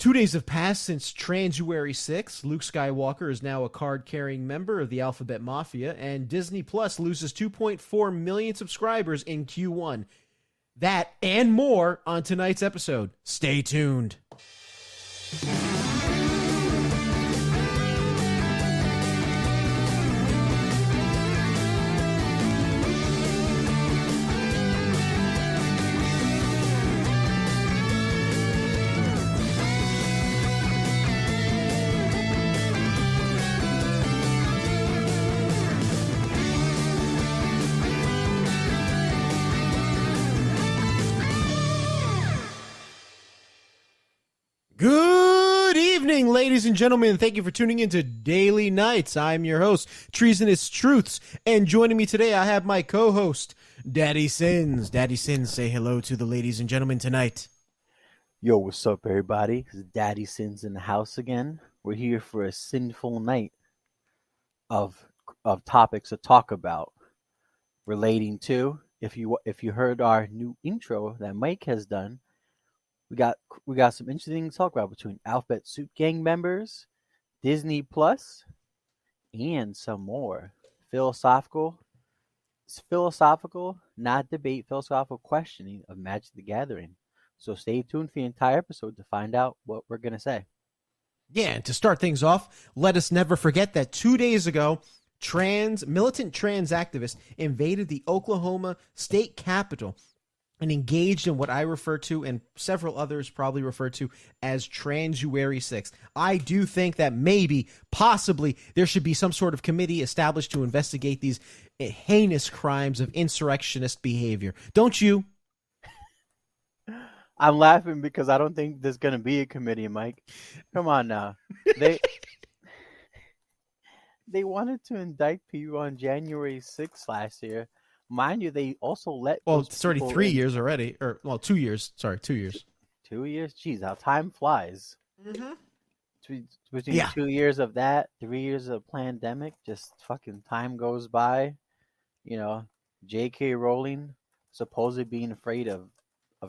2 days have passed since Transuary 6. Luke Skywalker is now a card-carrying member of the Alphabet Mafia, and Disney Plus loses 2.4 million subscribers in Q1. That and more on tonight's episode. Stay tuned. Good evening, ladies and gentlemen. Thank you for tuning into Daily Nights. I'm your host, Treasonous Truths, and joining me today, I have my co-host, Daddy Sins. Daddy Sins, say hello to the ladies and gentlemen tonight. Yo, what's up, everybody? It's Daddy Sins in the house again. We're here for a sinful night of topics to talk about, relating to. If you heard our new intro that Mike has done, we got some interesting to talk about between Alphabet Soup Gang members, Disney Plus, and some more philosophical, not debate, philosophical questioning of Magic the Gathering. So stay tuned for the entire episode to find out what we're gonna say. Yeah, and to start things off, let us never forget that 2 days ago, militant trans activists invaded the Oklahoma state capitol and engaged in what I refer to, and several others probably refer to, as Transuary 6th. I do think that possibly, there should be some sort of committee established to investigate these heinous crimes of insurrectionist behavior. Don't you? I'm laughing because I don't think there's gonna be a committee, Mike. Come on now. They wanted to indict people on January 6th last year. Mind you, they also let. Well, it's already 3 years already, 2 years. Sorry, 2 years. 2 years? Jeez, how time flies. Mm-hmm. Between 2 years of that, 3 years of pandemic, just fucking time goes by. You know, J.K. Rowling supposedly being afraid of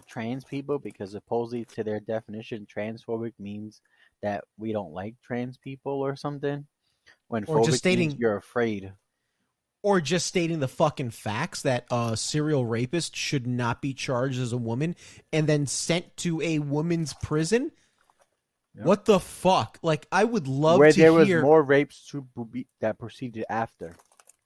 trans people because supposedly to their definition, transphobic means that we don't like trans people or something. When or just stating means you're afraid. Or just stating the fucking facts that a serial rapist should not be charged as a woman and then sent to a woman's prison? Yep. What the fuck? Like, I would love Where to hear... Where there was more rapes that proceeded after.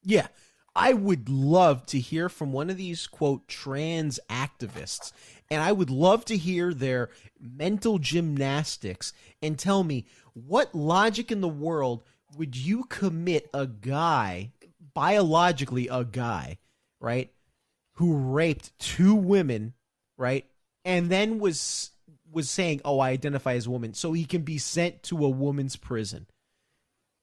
Yeah. I would love to hear from one of these, quote, trans activists. And I would love to hear their mental gymnastics and tell me, what logic in the world would you commit a guy... biologically a guy, right, who raped 2 women, right, and then was saying, oh, I identify as a woman, so he can be sent to a woman's prison.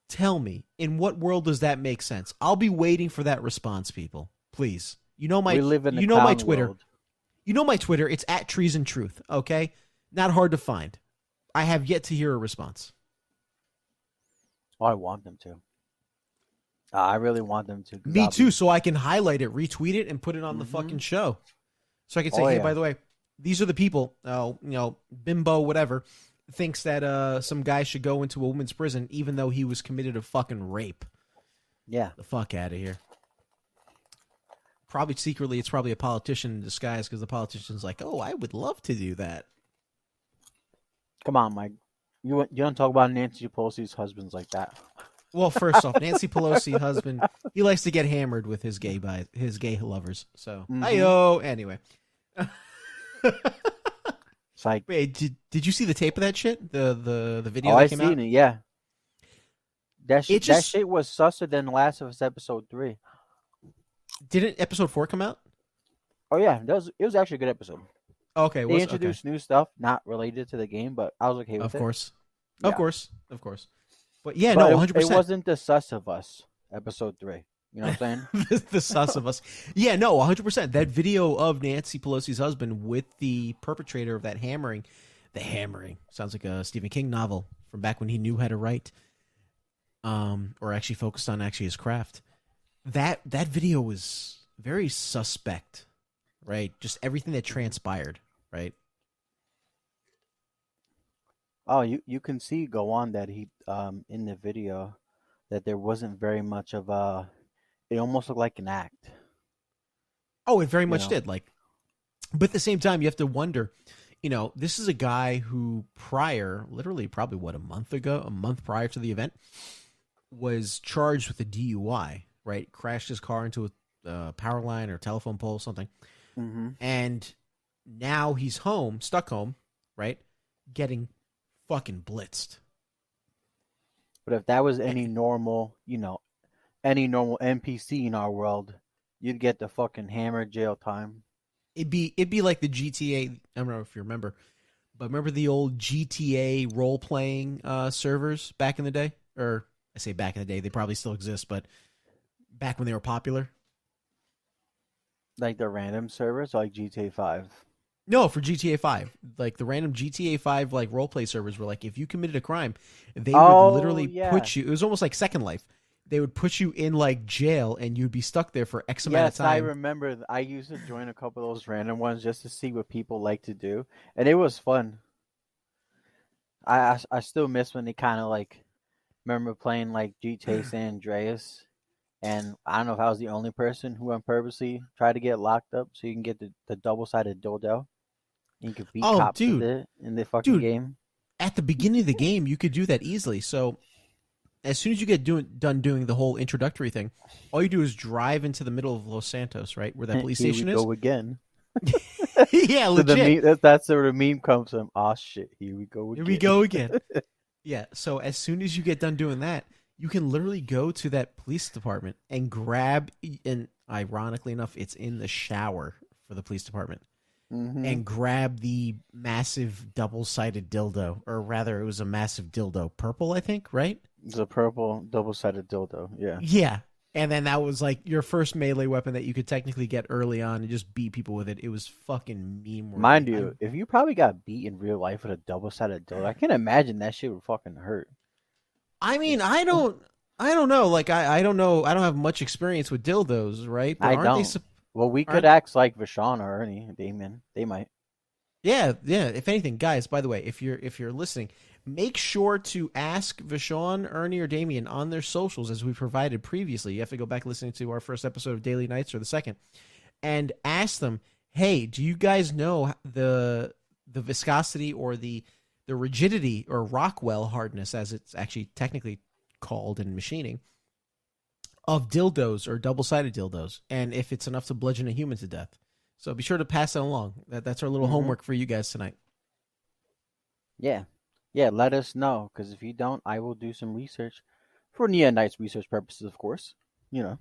Tell me, in what world does that make sense? I'll be waiting for that response, people. Please. You know my Twitter. World. You know my Twitter. It's at Treason Truth, okay? Not hard to find. I have yet to hear a response. Oh, I want them to. I really want them to. Me too, so I can highlight it, retweet it, and put it on the fucking show. So I can say, hey, by the way, these are the people, bimbo, whatever, thinks that some guy should go into a woman's prison even though he was committed a fucking rape. Yeah. The fuck out of here. Probably secretly, it's probably a politician in disguise because the politician's like, oh, I would love to do that. Come on, Mike. You don't talk about Nancy Pelosi's husbands like that. Well, first off, Nancy Pelosi husband, he likes to get hammered with his gay lovers. So, anyway. It's like, wait, did you see the tape of that shit? The video that came out? It, yeah. That shit was susser than Last of Us episode 3. Didn't episode 4 come out? Oh yeah, it was actually a good episode. Okay, they introduced new stuff not related to the game, but I was okay with it. Of course. But yeah, no, 100%. It wasn't the sus of us, episode 3. You know what I'm saying? the sus of us. Yeah, no, 100%. That video of Nancy Pelosi's husband with the perpetrator of that hammering. The hammering. Sounds like a Stephen King novel from back when he knew how to write. Or actually focused on his craft. That video was very suspect, right? Just everything that transpired, right? Oh, you can see go on that he in the video that there wasn't very much of a. It almost looked like an act. Oh, it very You much know. did. Like, but at the same time, you have to wonder. This is a guy who prior, literally probably what, a month ago, a month prior to the event, was charged with a DUI. Right, crashed his car into a power line or telephone pole, something, Hmm. and now he's home, stuck home, right, getting fucking blitzed. But if that was Eh, any normal NPC in our world, you'd get the fucking hammer jail time. it'd be like the GTA. I don't know if you remember, but remember the old GTA role playing servers back in the day, or I say back in the day, they probably still exist, but back when they were popular. Like the random servers, like GTA 5. No, for GTA 5, like the random GTA 5 like role play servers were like, if you committed a crime, they would Oh literally yeah, put you. It was almost like Second Life. They would put you in like jail, and you'd be stuck there for X amount of yes, I time. remember. I used to join a couple of those random ones just to see what people like to do, and it was fun. I still miss when they kind of like remember playing like GTA San Andreas, and I don't know if I was the only person who purposely tried to get locked up so you can get the double sided dildo. And you could beat Oh, cops with dude, it in the fucking dude, game. at the beginning of the game, you could do that easily. So as soon as you get done doing the whole introductory thing, all you do is drive into the middle of Los Santos, right, where that police Here we station is. go again. Yeah, So the legit. meme that's where the meme comes from. Oh shit, here we go Here we again. go again. Yeah. So as soon as you get done doing that, you can literally go to that police department and grab. And ironically enough, it's in the shower for the police department, Hmm. and grab the massive double-sided dildo, or rather, it was a massive dildo, purple, I think, right? It's a purple double sided dildo. Yeah. Yeah. And then that was like your first melee weapon that you could technically get early on and just beat people with it. It was fucking meme Mind worthy. you, if you probably got beat in real life with a double sided dildo, I can imagine that shit would fucking hurt. I mean, It's I don't know. Like I don't know. I don't have much experience with dildos, right? But I aren't they don't. Well, we could aren't act like Vashon or Ernie, Damon. They might. Yeah, yeah. If anything, guys, by the way, if you're listening, make sure to ask Vashon, Ernie, or Damien on their socials as we provided previously. You have to go back listening to our first episode of Daily Nights or the second, and ask them, hey, do you guys know the viscosity or the rigidity or Rockwell hardness, as it's actually technically called in machining, of dildos or double sided dildos, and if it's enough to bludgeon a human to death. So be sure to pass that along. That's our little Hmm. homework for you guys tonight. Yeah. Yeah, let us know, because if you don't, I will do some research for Nia Knight's research purposes, of course. You know,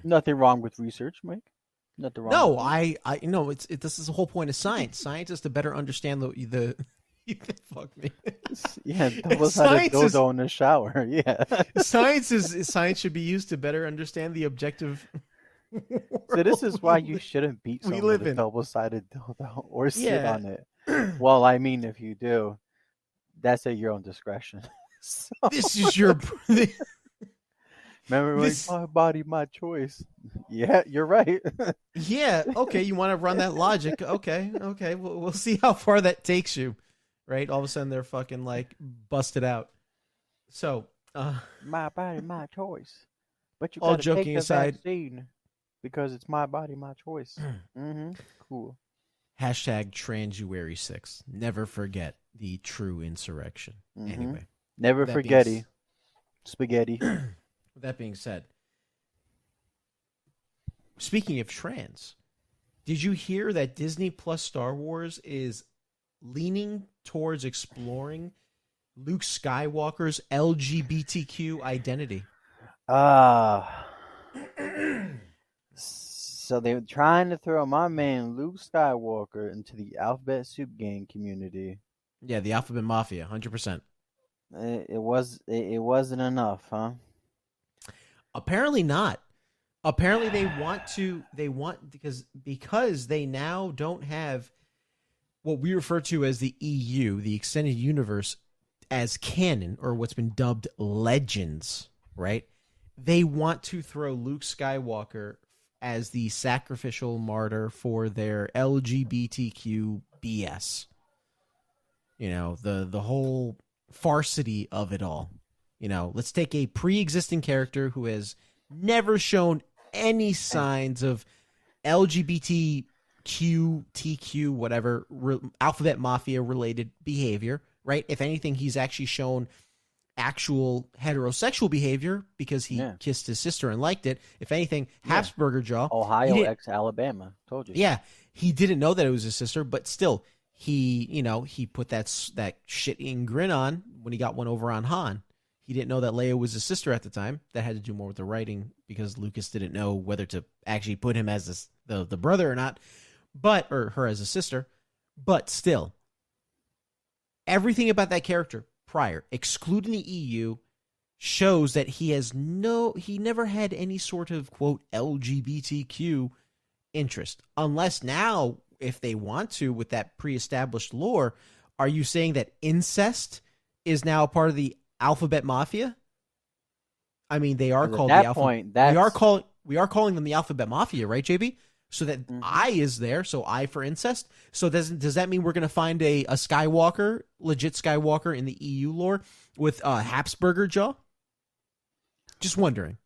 nothing wrong with research, Mike. Nothing wrong with No, it. this is the whole point of science. Science is to better understand the fuck me. Yeah, double sided Science is dildo in the shower. Yeah. science should be used to better understand the objective So this world is why you shouldn't beat we someone with live a in. double sided dildo or sit Yeah. on it. Well, I mean, if you do, that's at your own discretion. So, This is your remember, like, this. my body, my choice. Yeah, you're right. Yeah, okay, you want to run that logic. Okay, okay. We'll see how far that takes you. Right? All of a sudden they're fucking like busted out. So, My body, my choice. But you all gotta take joking the aside, vaccine because it's my body, my choice. Mm-hmm. Cool. hashtag Transuary 6. Never forget the true insurrection. Mm-hmm. Anyway, Never that being forgetty. Spaghetti. that being said, speaking of trans, did you hear that Disney Plus Star Wars is leaning towards exploring Luke Skywalker's LGBTQ identity? Ah. So they're trying to throw my man Luke Skywalker into the Alphabet Soup Gang community. Yeah, the Alphabet Mafia, 100%. It wasn't enough, huh? Apparently not. Apparently they want because they now don't have what we refer to as the EU, the extended universe, as canon, or what's been dubbed legends, right? They want to throw Luke Skywalker as the sacrificial martyr for their LGBTQ BS. The whole farcity of it all. Let's take a pre-existing character who has never shown any signs of LGBTQ, TQ, whatever, alphabet mafia related behavior, right? If anything, he's actually shown actual heterosexual behavior because he kissed his sister and liked it. If anything, Habsburger jaw. Ohio ex Alabama. Told you. Yeah. He didn't know that it was his sister, but still, he put that shit-eating grin on when he got one over on Han. He didn't know that Leia was his sister at the time. That had to do more with the writing because Lucas didn't know whether to actually put him as the brother or not, or her as a sister. But still, everything about that character prior, excluding the EU, shows that he never had any sort of, quote, LGBTQ interest. Unless now, if they want to, with that pre-established lore, are you saying that incest is now a part of the alphabet mafia? I mean, they are called the alphabet. We are calling them the alphabet mafia, right, JB? So that I is there, so I for incest. So does that mean we're going to find a Skywalker, legit Skywalker in the EU lore with Habsburger jaw? Just wondering,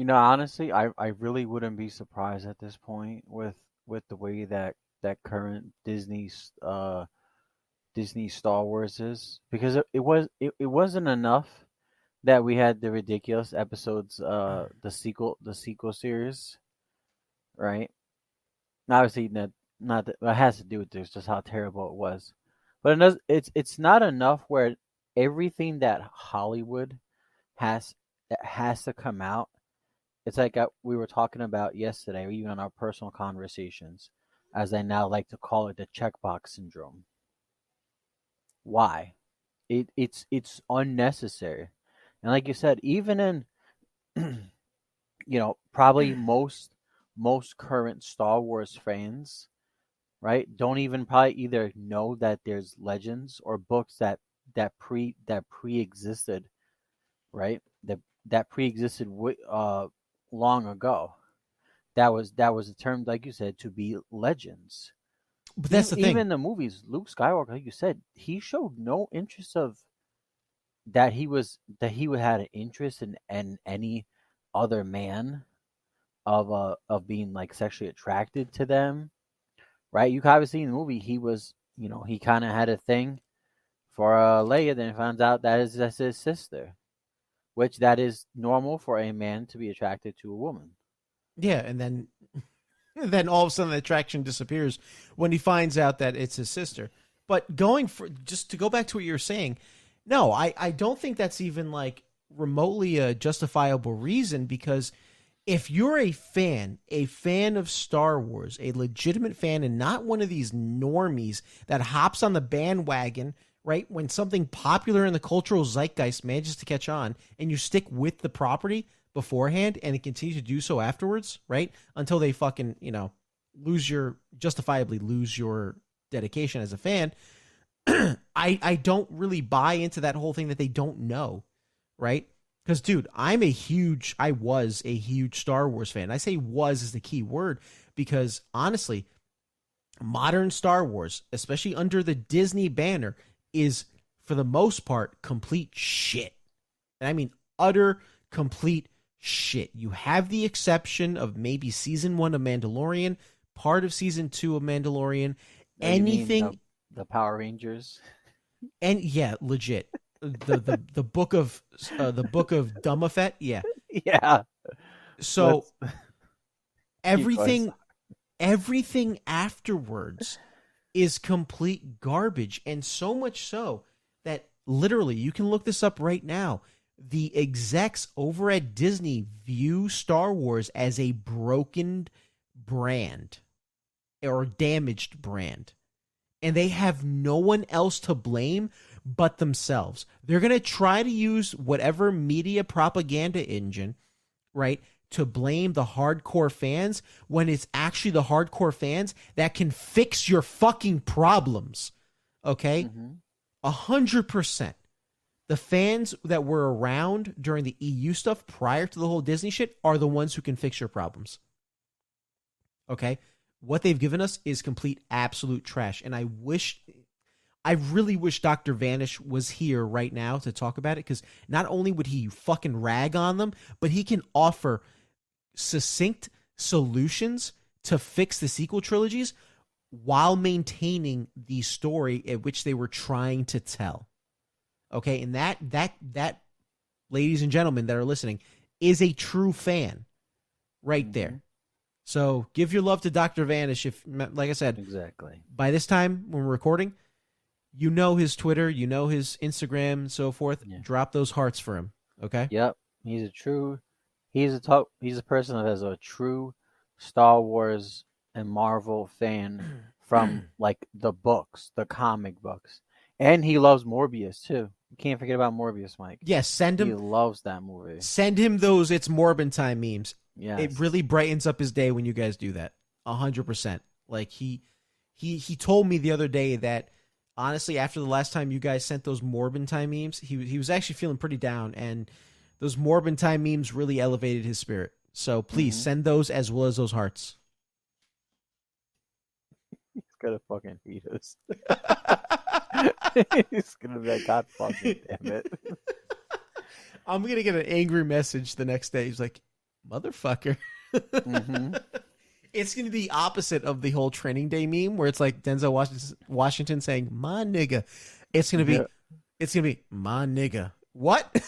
honestly, I really wouldn't be surprised at this point with the way that current Disney Star Wars is, because it wasn't enough that we had the ridiculous episodes, the sequel series, right? Obviously, not that it has to do with this, just how terrible it was, but it's not enough where everything that Hollywood has to come out. It's like we were talking about yesterday, or even in our personal conversations, as I now like to call it, the checkbox syndrome. Why? It's unnecessary, and like you said, even in probably most current Star Wars fans, right, don't even probably either know that there's legends or books that pre-existed, right? That pre-existed long ago. That was a term, like you said, to be legends. But that's the thing. Even the movies, Luke Skywalker, like you said, he showed no interest of that he had an interest in any other man of being like sexually attracted to them, right? You obviously in the movie he was, he kind of had a thing for Leia, then finds out that's his sister, which that is normal for a man to be attracted to a woman. Yeah, and then all of a sudden the attraction disappears when he finds out that it's his sister. But just to go back to what you're saying, no, I don't think that's even like remotely a justifiable reason, because if you're a fan of Star Wars, a legitimate fan, and not one of these normies that hops on the bandwagon, right, when something popular in the cultural zeitgeist manages to catch on, and you stick with the property beforehand and it continues to do so afterwards, right, until they fucking, justifiably lose your dedication as a fan, I don't really buy into that whole thing that they don't know, right? Because, dude, I was a huge Star Wars fan. I say was is the key word because, honestly, modern Star Wars, especially under the Disney banner, is, for the most part, complete shit. And I mean utter, complete shit. You have the exception of maybe Season 1 of Mandalorian, part of Season 2 of Mandalorian, anything... The Power Rangers? And, yeah, legit. The book of Dumafet, yeah. Yeah. So everything afterwards is complete garbage, and so much so that literally you can look this up right now. The execs over at Disney view Star Wars as a broken brand or damaged brand. And they have no one else to blame but themselves. They're going to try to use whatever media propaganda engine, right, to blame the hardcore fans when it's actually the hardcore fans that can fix your fucking problems. Okay? 100%. The fans that were around during the EU stuff prior to the whole Disney shit are the ones who can fix your problems. Okay? What they've given us is complete absolute trash. And I wish I really wish Dr. Vanish was here right now to talk about it, because not only would he fucking rag on them, but he can offer succinct solutions to fix the sequel trilogies while maintaining the story at which they were trying to tell. Okay, and that ladies and gentlemen that are listening, is a true fan right there. So give your love to Dr. Vanish. If, like I said, exactly, by this time when we're recording, you know his Twitter, you know his Instagram, and so forth. Yeah. Drop those hearts for him. Okay. Yep, he's a person that is a true Star Wars and Marvel fan from like the books, the comic books, and he loves Morbius too. You can't forget about Morbius, Mike. Yes, send him. He loves that movie. Send him those "It's Morbin Time" memes. Yeah, it really brightens up his day when you guys do that. 100%. Like he told me the other day that honestly, after the last time you guys sent those Morbin Time memes, he was actually feeling pretty down, and those Morbin Time memes really elevated his spirit. So please send those as well as those hearts. He's gonna fucking hate us. He's gonna be like, God fucking damn it. I'm gonna get an angry message the next day. He's like, motherfucker. It's gonna be opposite of the whole Training Day meme where it's like Denzel Washington saying, my nigga. It's gonna be my nigga. What?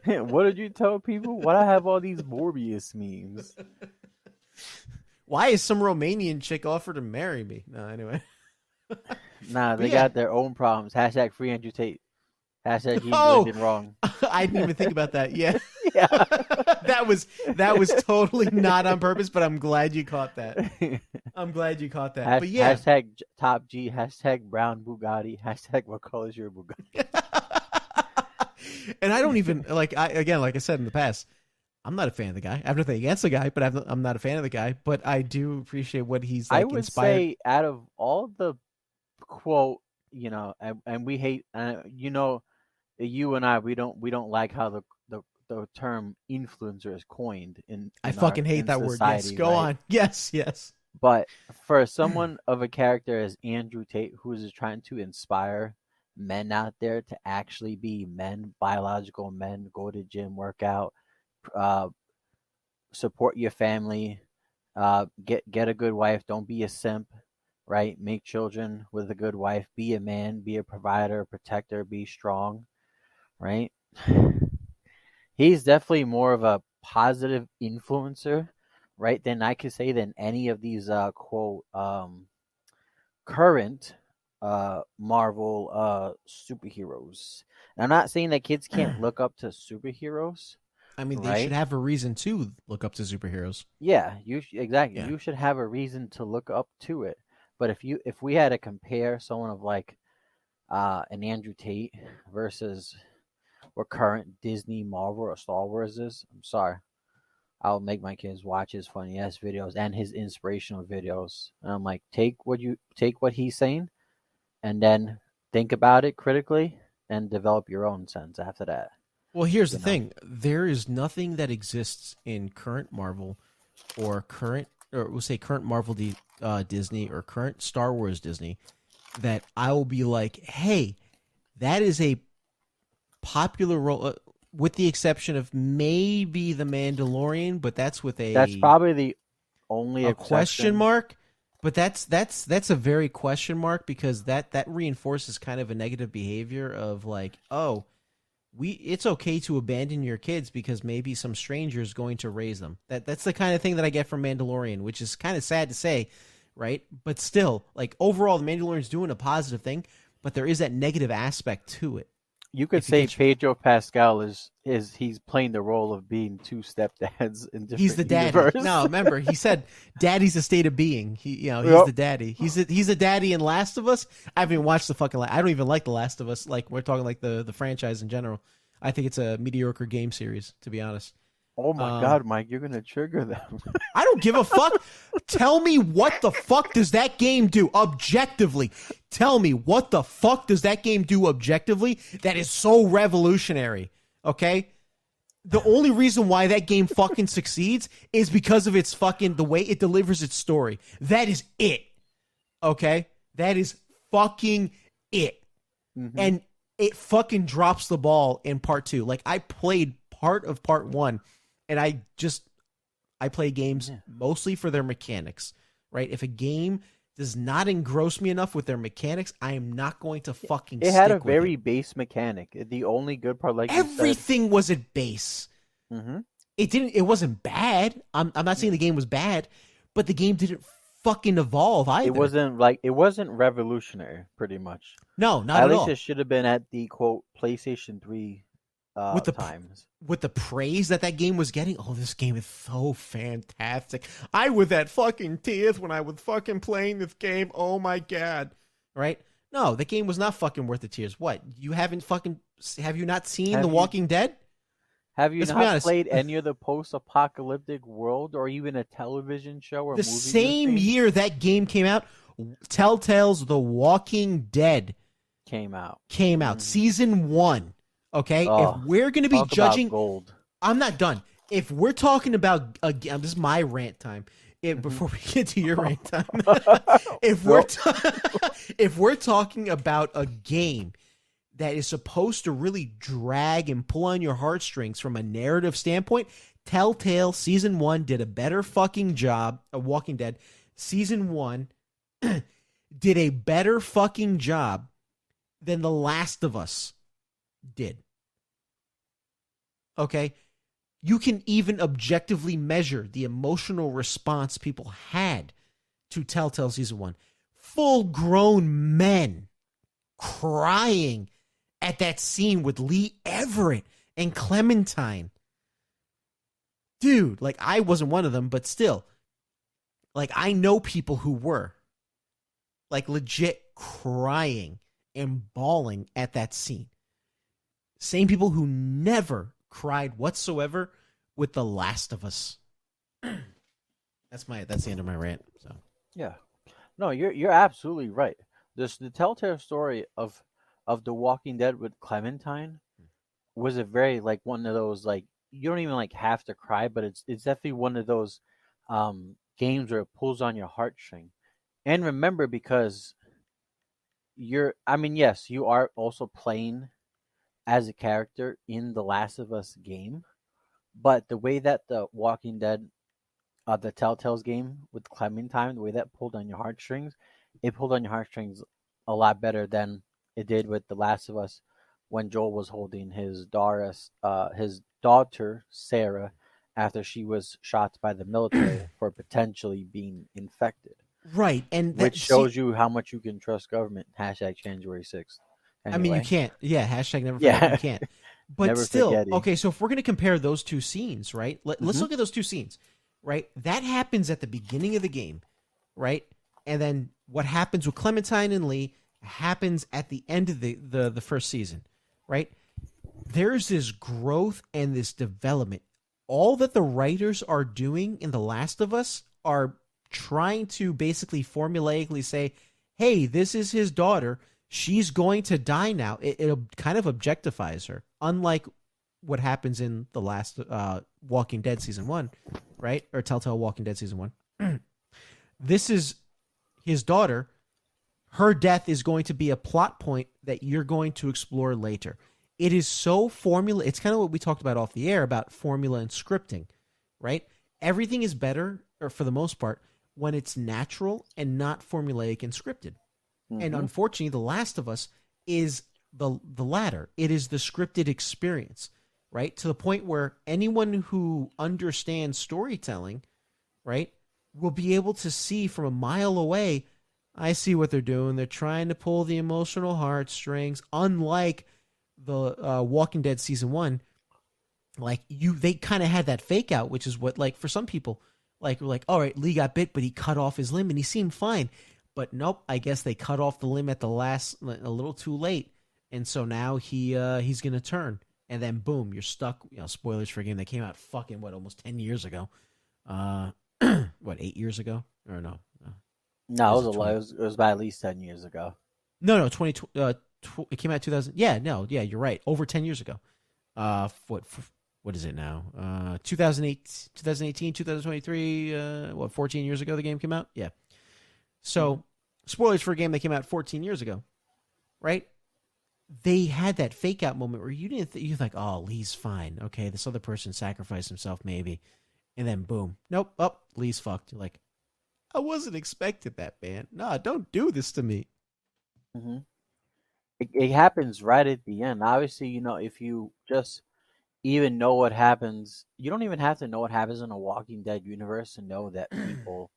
What did you tell people? Why do I have all these Morbius memes? Why is some Romanian chick offered to marry me? No, anyway. Nah, they got their own problems. Hashtag free Andrew Tate. Hashtag he did wrong. I didn't even think about that. Yeah. Yeah. that was totally not on purpose, but I'm glad you caught that. But yeah. Hashtag top G. Hashtag brown Bugatti. Hashtag what color is your Bugatti? And I don't even like I said in the past, I'm not a fan of the guy. I have nothing against the guy, but I'm not a fan of the guy. But I do appreciate what he's like. I would say out of all the quote, and we hate, you and I, we don't like how the term influencer is coined in I fucking hate that word. Yes, go on. Yes. But for someone of a character as Andrew Tate, who is trying to inspire men out there to actually be men, biological men, go to gym, work out, support your family, get a good wife, don't be a simp, right? Make children with a good wife, be a man, be a provider, protector, be strong, right? He's definitely more of a positive influencer, right, than I could say than any of these quote current Marvel superheroes. And I'm not saying that kids can't look up to superheroes. I mean, they should have a reason to look up to superheroes. Yeah, exactly. Yeah. You should have a reason to look up to it. But if we had to compare someone of like an Andrew Tate versus what current Disney, Marvel, or Star Wars is, I'm sorry. I'll make my kids watch his funny ass videos and his inspirational videos. And I'm like, take what he's saying, and then think about it critically, and develop your own sense after that. Well, here's the thing: there is nothing that exists in current Marvel, or we'll say current Marvel Disney, or current Star Wars Disney, that I will be like, hey, that is a popular role. With the exception of maybe The Mandalorian, but that's probably the only a question mark. But that's a very question mark, because that reinforces kind of a negative behavior of like, oh, it's okay to abandon your kids because maybe some stranger is going to raise them. That's the kind of thing that I get from Mandalorian, which is kind of sad to say, right? But still, like overall, The Mandalorian's doing a positive thing, but there is that negative aspect to it. You could say Pedro Pascal is he's playing the role of being two stepdads in different He's the daddy. universe. No, remember he said, "Daddy's a state of being." He's the daddy. He's a daddy in Last of Us. I haven't even watched the fucking. I don't even like the Last of Us. Like we're talking like the franchise in general. I think it's a mediocre game series, to be honest. Oh my God, Mike, you're gonna trigger them. I don't give a fuck. Tell me what the fuck does that game do objectively? Tell me what the fuck does that game do objectively that is so revolutionary? Okay? The only reason why that game fucking succeeds is because of its fucking the way it delivers its story. That is it. Okay? That is fucking it. Mm-hmm. And it fucking drops the ball in part 2. Like, I played part of part 1, and I play games mostly for their mechanics, right? If a game does not engross me enough with their mechanics, I am not going to fucking It stick had a with very it. base mechanic. The only good part, like you said, Everything was at base. mm-hmm. It wasn't bad. I'm not saying the game was bad, but the game didn't fucking evolve either. it wasn't revolutionary, pretty much. No, not At at least all. it should have been at the quote PlayStation 3 With the times. with the praise that game was getting, oh, this game is so fantastic. I was at fucking tears when I was fucking playing this game. Oh my god. Right? No, the game was not fucking worth the tears. What? Have you not seen The Walking Dead? Have you Let's be not honest. played any of the post-apocalyptic world or even a television show or The movie? same year that game came out, Telltale's The Walking Dead came out. Season 1. Okay? Oh, if we're going to be talk judging about gold. I'm not done. If we're talking about this is my rant time. Before we get to your rant time, if we're talking about a game that is supposed to really drag and pull on your heartstrings from a narrative standpoint, Telltale Season 1 did a better fucking job. Walking Dead Season 1 did a better fucking job than The Last of Us did. Okay? You can even objectively measure the emotional response people had to Telltale Season 1. Full-grown men crying at that scene with Lee Everett and Clementine. Dude, like, I wasn't one of them, but still. Like, I know people who were. Like, legit crying and bawling at that scene. Same people who never cried whatsoever with The Last of Us. That's the end of my rant. So Yeah, no, you're absolutely right. The Telltale story of The Walking Dead with Clementine was a very like one of those like you don't even like have to cry, but it's definitely one of those games where it pulls on your heartstring. And remember, because yes, you are also playing as a character in the Last of Us game, but the way that the Walking Dead, the Telltale's game with Clementine, the way that pulled on your heartstrings, it pulled on your heartstrings a lot better than it did with the Last of Us when Joel was holding his daughter Sarah after she was shot by the military for potentially being infected. right, and which shows you how much you can trust government. Hashtag January 6th. Anyway. I mean, you can't. Yeah, hashtag never forget. You can't. But never still, forget. Okay, so if we're going to compare those two scenes, right? Let's look at those two scenes, right? That happens at the beginning of the game, right? And then what happens with Clementine and Lee happens at the end of the first season, right? There's this growth and this development. All that the writers are doing in The Last of Us are trying to basically formulaically say, hey, this is his daughter. She's going to die now. It kind of objectifies her, unlike what happens in the last Walking Dead Season 1, right? Or Telltale Walking Dead Season 1. This is his daughter. Her death is going to be a plot point that you're going to explore later. It is so formula. It's kind of what we talked about off the air about formula and scripting, right? Everything is better, or for the most part, when it's natural and not formulaic and scripted. And unfortunately, The Last of Us is the latter. It is the scripted experience, right? To the point where anyone who understands storytelling, right, will be able to see from a mile away, I see what they're doing. They're trying to pull the emotional heartstrings, unlike the Walking Dead Season 1. Like, they kind of had that fake out, which is what, like, for some people, like, we're like, all right, Lee got bit, but he cut off his limb and he seemed fine. But nope, I guess they cut off the limb at the last, a little too late, and so now he's gonna turn, and then boom, you're stuck. Spoilers for a game that came out fucking almost 10 years ago. 8 years ago or no? No, it was a lot. It was about at least 10 years ago. No, 20. It came out 2000. Yeah, no, yeah, you're right. Over 10 years ago. What is it now? 2018, 2023. 14 years ago the game came out. Yeah. So Spoilers for a game that came out 14 years ago, right? They had that fake out moment where you didn't you're like, oh, Lee's fine. Okay, this other person sacrificed himself maybe. And then boom. Nope. Oh, Lee's fucked. You're like, I wasn't expecting that, man. Nah, don't do this to me. Hmm. It happens right at the end. Obviously, if you just even know what happens, you don't even have to know what happens in a Walking Dead universe to know that people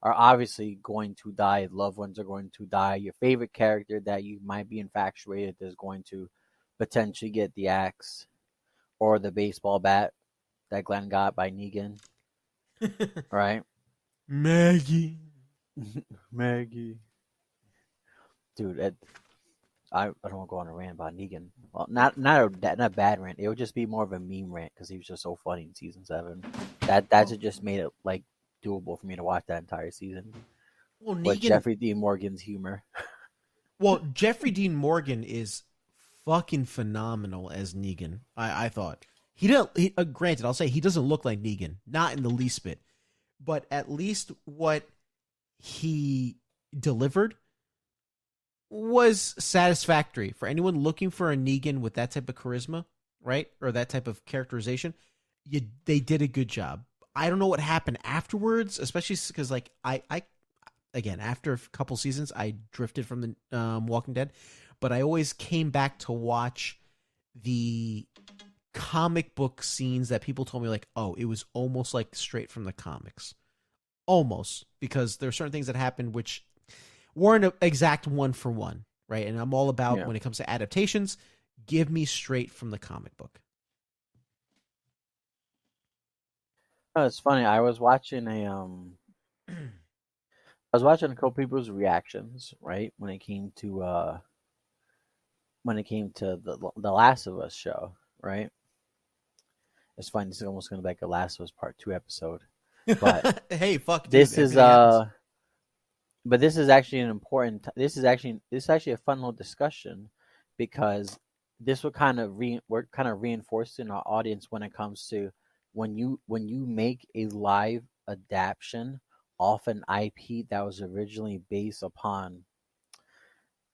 are obviously going to die. Loved ones are going to die. Your favorite character that you might be infatuated is going to potentially get the axe or the baseball bat that Glenn got by Negan, right? Maggie. Maggie. Dude, I don't want to go on a rant about Negan. Well, not a bad rant. It would just be more of a meme rant because he was just so funny in season 7. That just made it like doable for me to watch that entire season. Well, With Negan. Jeffrey Dean Morgan's humor. Well, Jeffrey Dean Morgan is fucking phenomenal as Negan. I thought he don't. Granted, I'll say he doesn't look like Negan, not in the least bit, but at least what he delivered was satisfactory for anyone looking for a Negan with that type of charisma, right, or that type of characterization. They did a good job. I don't know what happened afterwards, especially because like I again after a couple seasons I drifted from the Walking Dead, but I always came back to watch the comic book scenes that people told me like, oh, it was almost like straight from the comics, almost, because there are certain things that happened which weren't an exact one for one, right? And I'm all about when it comes to adaptations, give me straight from the comic book. Oh, it's funny. I was watching a couple people's reactions, right, when it came to the Last of Us show, right? It's funny. This is almost going to be like a Last of Us Part 2 episode, but hey, fuck, dude, this is everything happens. but this is actually an important. This is actually a fun little discussion because this would kind of we're kind of reinforcing our audience when it comes to when you make a live adaptation off an IP that was originally based upon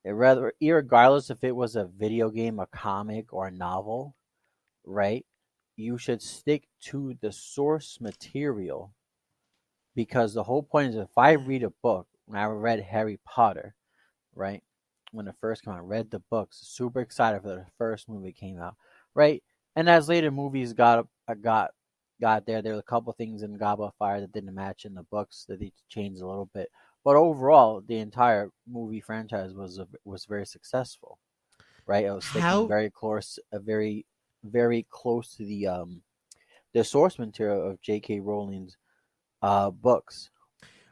rather irregardless if it was a video game, a comic, or a novel, right? You should stick to the source material because the whole point is if I read a book, when I read Harry Potter, right? When it first came out, I read the books, super excited for the first movie came out, right? And as later movies got there were a couple things in Goblet of Fire that didn't match in the books that they changed a little bit. But overall, the entire movie franchise was very successful, right? It was sticking How very close, very close to the source material of J.K. Rowling's books.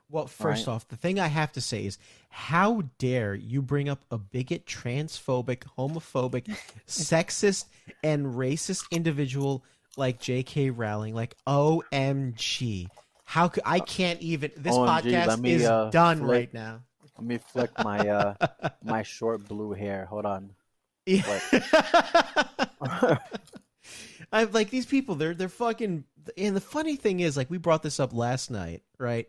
Well, first off, the thing I have to say is, how dare you bring up a bigot, transphobic, homophobic, sexist, and racist individual like J.K. Rowling? Like, OMG. How could I can't even this OMG, podcast is done right now. Let me flick my my short blue hair. Hold on. Yeah. I'm like, these people, they're fucking, and the funny thing is, like, we brought this up last night, right?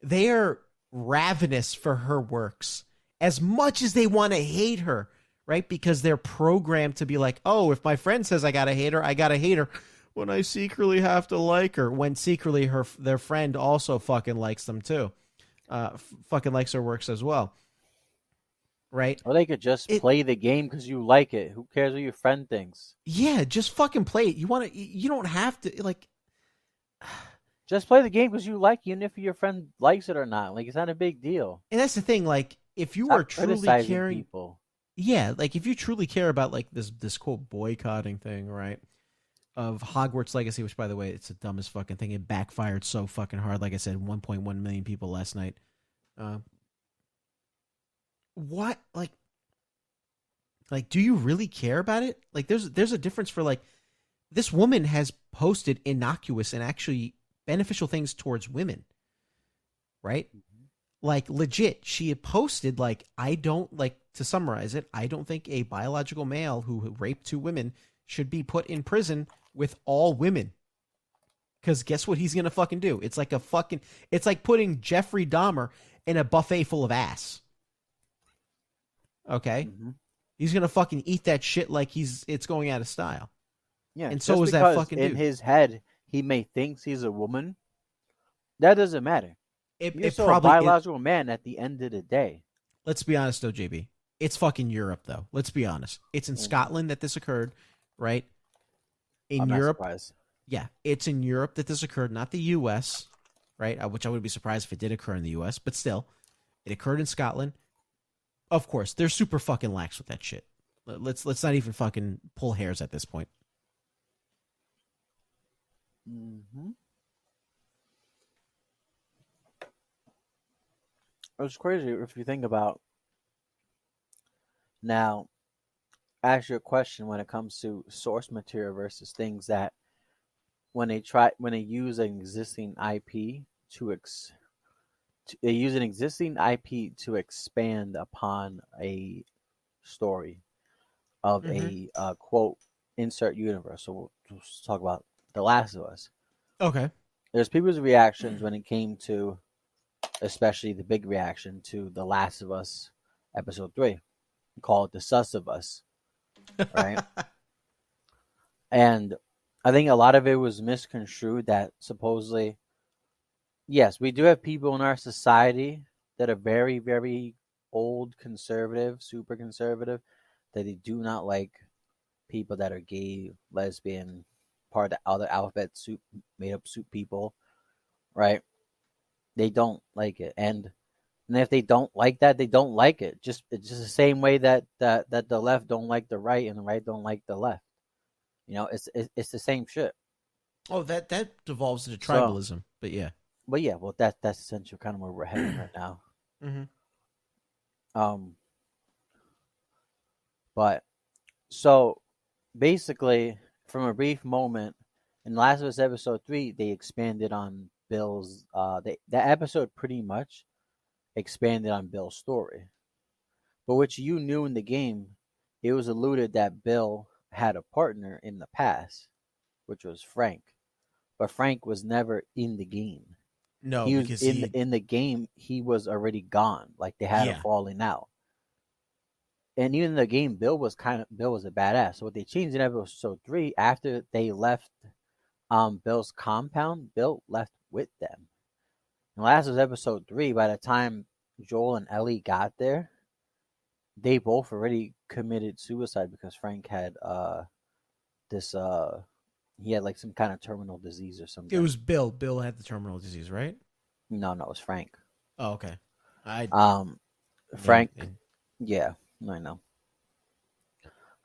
They are ravenous for her works as much as they want to hate her, right? Because they're programmed to be like, oh, if my friend says I gotta hate her, I gotta hate her when I secretly have to like her, when secretly their friend also fucking likes them too. Fucking likes her works as well. Right? Or they could just play the game because you like it. Who cares what your friend thinks? Yeah, just fucking play it. You don't have to, like, just play the game because you like it, even if your friend likes it or not. Like, it's not a big deal. And that's the thing, like, if you are truly caring people. Yeah, like if you truly care about like this quote boycotting thing, right? Of Hogwarts Legacy, which by the way, it's the dumbest fucking thing. It backfired so fucking hard. Like I said, 1.1 million people last night. What like do you really care about it? Like there's a difference for like this woman has posted innocuous and actually beneficial things towards women. Right? Mm-hmm. Like legit, she had posted like, I don't, like, to summarize it, I don't think a biological male who raped 2 women should be put in prison with all women. Because guess what he's gonna fucking do? It's like putting Jeffrey Dahmer in a buffet full of ass. Okay, Hmm. he's gonna fucking eat that shit like it's going out of style. Yeah, And so just is that because fucking in dude. his head he may thinks he's a woman, that doesn't matter. You're It still a probably it. biological man at the end of the day. Let's be honest though, JB. It's fucking Europe though. Let's be honest. It's in Hmm. Scotland that this occurred, right? In I'm not Europe, surprised. yeah, it's in Europe that this occurred, not the U.S., right? Which I would be surprised if it did occur in the U.S., but still, it occurred in Scotland. Of course, they're super fucking lax with that shit. Let's not even fucking pull hairs at this point. Hmm. It's crazy if you think about now. Ask your question when it comes to source material versus things that when they use an existing IP they use an existing IP to expand upon a story of Mm-hmm. a quote insert universe. So we'll talk about The Last of Us. Okay. There's people's reactions when it came to, especially the big reaction to The Last of Us episode 3, called The Sus of Us, right? And I think a lot of it was misconstrued that supposedly, yes, we do have people in our society that are very, very old, conservative, super conservative, that they do not like people that are gay, lesbian, part of the other alphabet soup, made up soup people, right? They don't like it. And if they don't like that, they don't like it. Just it's just the same way that the left don't like the right and the right don't like the left. It's the same shit. Oh, that devolves into So, tribalism, but yeah. but yeah, well, that's essentially kind of where we're heading right now. Mm-hmm. Um, but so basically, from a brief moment in Last of Us episode 3, they expanded on Bill's. That episode pretty much expanded on Bill's story, but which you knew in the game, it was alluded that Bill had a partner in the past, which was Frank, but Frank was never in the game. No, He was because he, in the game. He was already gone. Like they had a yeah. falling out. And even in the game, Bill was a badass. So what they changed in episode 3, after they left Bill's compound, Bill left with them. And last was episode 3. By the time Joel and Ellie got there, they both already committed suicide because Frank had this he had like some kind of terminal disease or It something. was Bill. Bill had the terminal disease, right? No, it was Frank. Oh, okay. I Um, name Frank, and yeah, I know.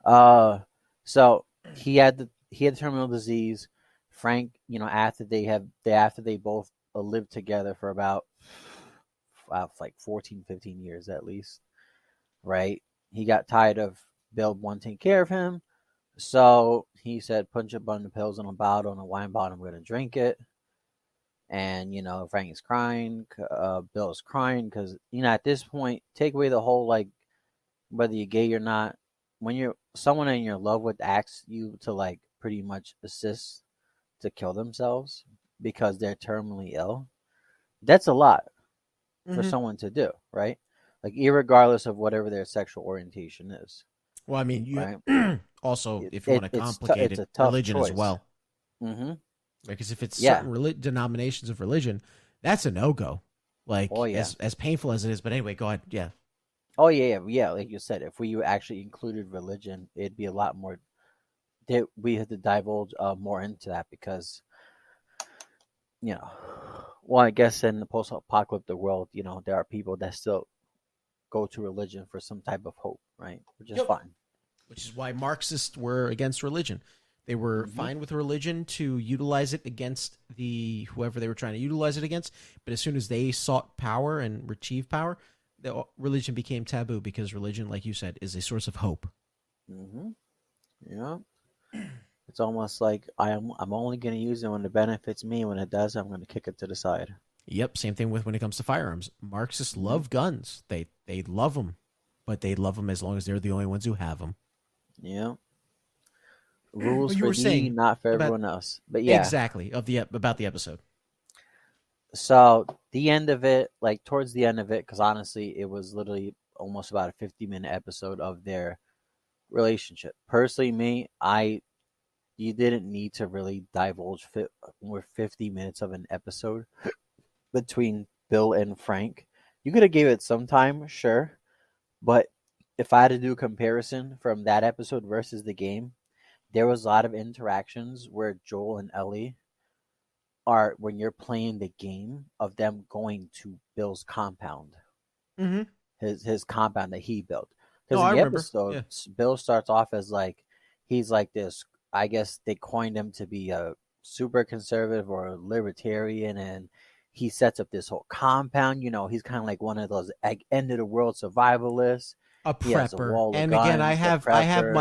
Uh, so he had terminal disease. Frank, after they both lived together for about like 14, 15 years at least, right? He got tired of Bill wanting to take care of him, so he said, "Punch a bunch of pills in a bottle and a wine bottle. I'm gonna drink it." And Frank is crying. Bill is crying because at this point, take away the whole like whether you're gay or not, when you're someone in your love with asks you to like pretty much assist to kill themselves because they're terminally ill, that's a lot for mm-hmm. someone to do, right? Like, irregardless of whatever their sexual orientation is, Well, I mean, right? you also, if you want to complicate It's it, a tough religion as choice. well. Mm-hmm. Because if it's Yeah. certain denominations of religion, that's a no go. Oh Like yeah. as painful as it is. But anyway, go ahead. Yeah. Oh yeah. Like you said, if we actually included religion, it'd be a lot more. We had to divulge more into that because you know, well, I guess in the post-apocalyptic world, there are people that still go to religion for some type of hope, right? Which is Yep. fine. Which is why Marxists were against religion. They were Hmm. fine with religion to utilize it against the whoever they were trying to utilize it against. But as soon as they sought power and achieved power, the religion became taboo because religion, like you said, is a source of hope. Hmm. Yeah. It's almost like I'm only going to use it when it benefits me. When it does, I'm going to kick it to the side. Yep, same thing with when it comes to firearms. Marxists Hmm. love guns. They love them, but they love them as long as they're the only ones who have them. Yeah. Rules But you for were thee, saying not for about everyone else. But yeah. exactly of the about the episode. So the end of it, like towards the end of it, because honestly, it was literally almost about a 50-minute episode of their relationship. Personally, me, I you didn't need to really divulge more 50 minutes of an episode between Bill and Frank. You could have gave it some time, sure, but if I had to do a comparison from that episode versus the game, there was a lot of interactions where Joel and Ellie are when you're playing the game of them going to Bill's compound, Mm-hmm. his compound that he built. No, Because in I the remember. episode, Yeah. Bill starts off as like he's like this. I guess they coined him to be a super conservative or a libertarian, and he sets up this whole compound. He's kind of like one of those end of the world survivalists. A He has a prepper. wall of And again, guns, a I have prepper.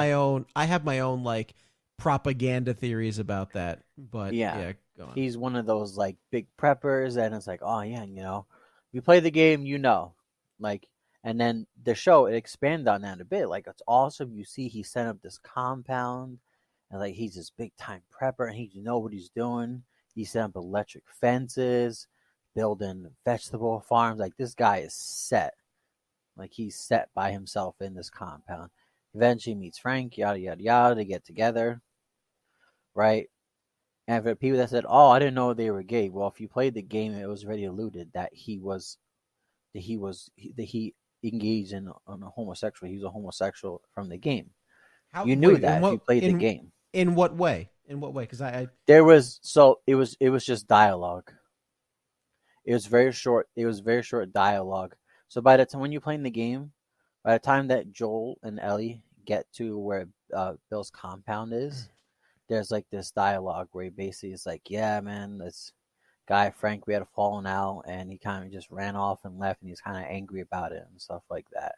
my own like propaganda theories about that. But Yeah, yeah, go on. he's one of those like big preppers, and it's like, oh yeah, you play the game, like, and then the show it expanded on that a bit. Like it's awesome. You see, he set up this compound, and like he's this big time prepper, and he know what he's doing. He set up electric fences, building vegetable farms. Like this guy is set. Like he's set by himself in this compound. Eventually meets Frank, yada yada yada. They get together, right? And for people that said, "Oh, I didn't know they were gay," well, if you played the game, it was already alluded that he engaged in on a homosexual. He was a homosexual from the game. How You knew wait, that if you played the game. in what way? In what way? Because It was just dialogue. It was very short. It was very short dialogue. So by the time when you're playing the game, by the time that Joel and Ellie get to where Bill's compound is, there's like this dialogue where he basically is like, "Yeah, man, this guy Frank, we had a falling out, and he kind of just ran off and left, and he's kind of angry about it and stuff like that."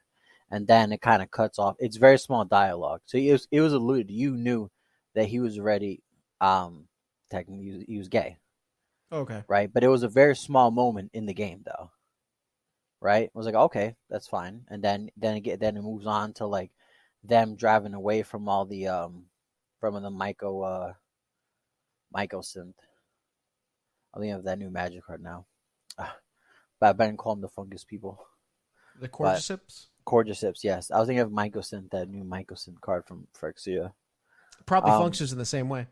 And then it kind of cuts off. It's very small dialogue, so it was alluded. You knew that he was already, technically he was gay, okay. right? But it was a very small moment in the game, though, right? It was like, okay, that's fine, and then it moves on to like them driving away from all the from the Myco synth. I think I have that new magic card now. But I've been calling them the fungus people. The But cordyceps Cordyceps, yes. I was thinking of Mycosynth, that new Mycosynth card from Phyrexia. probably Um, functions in the same way.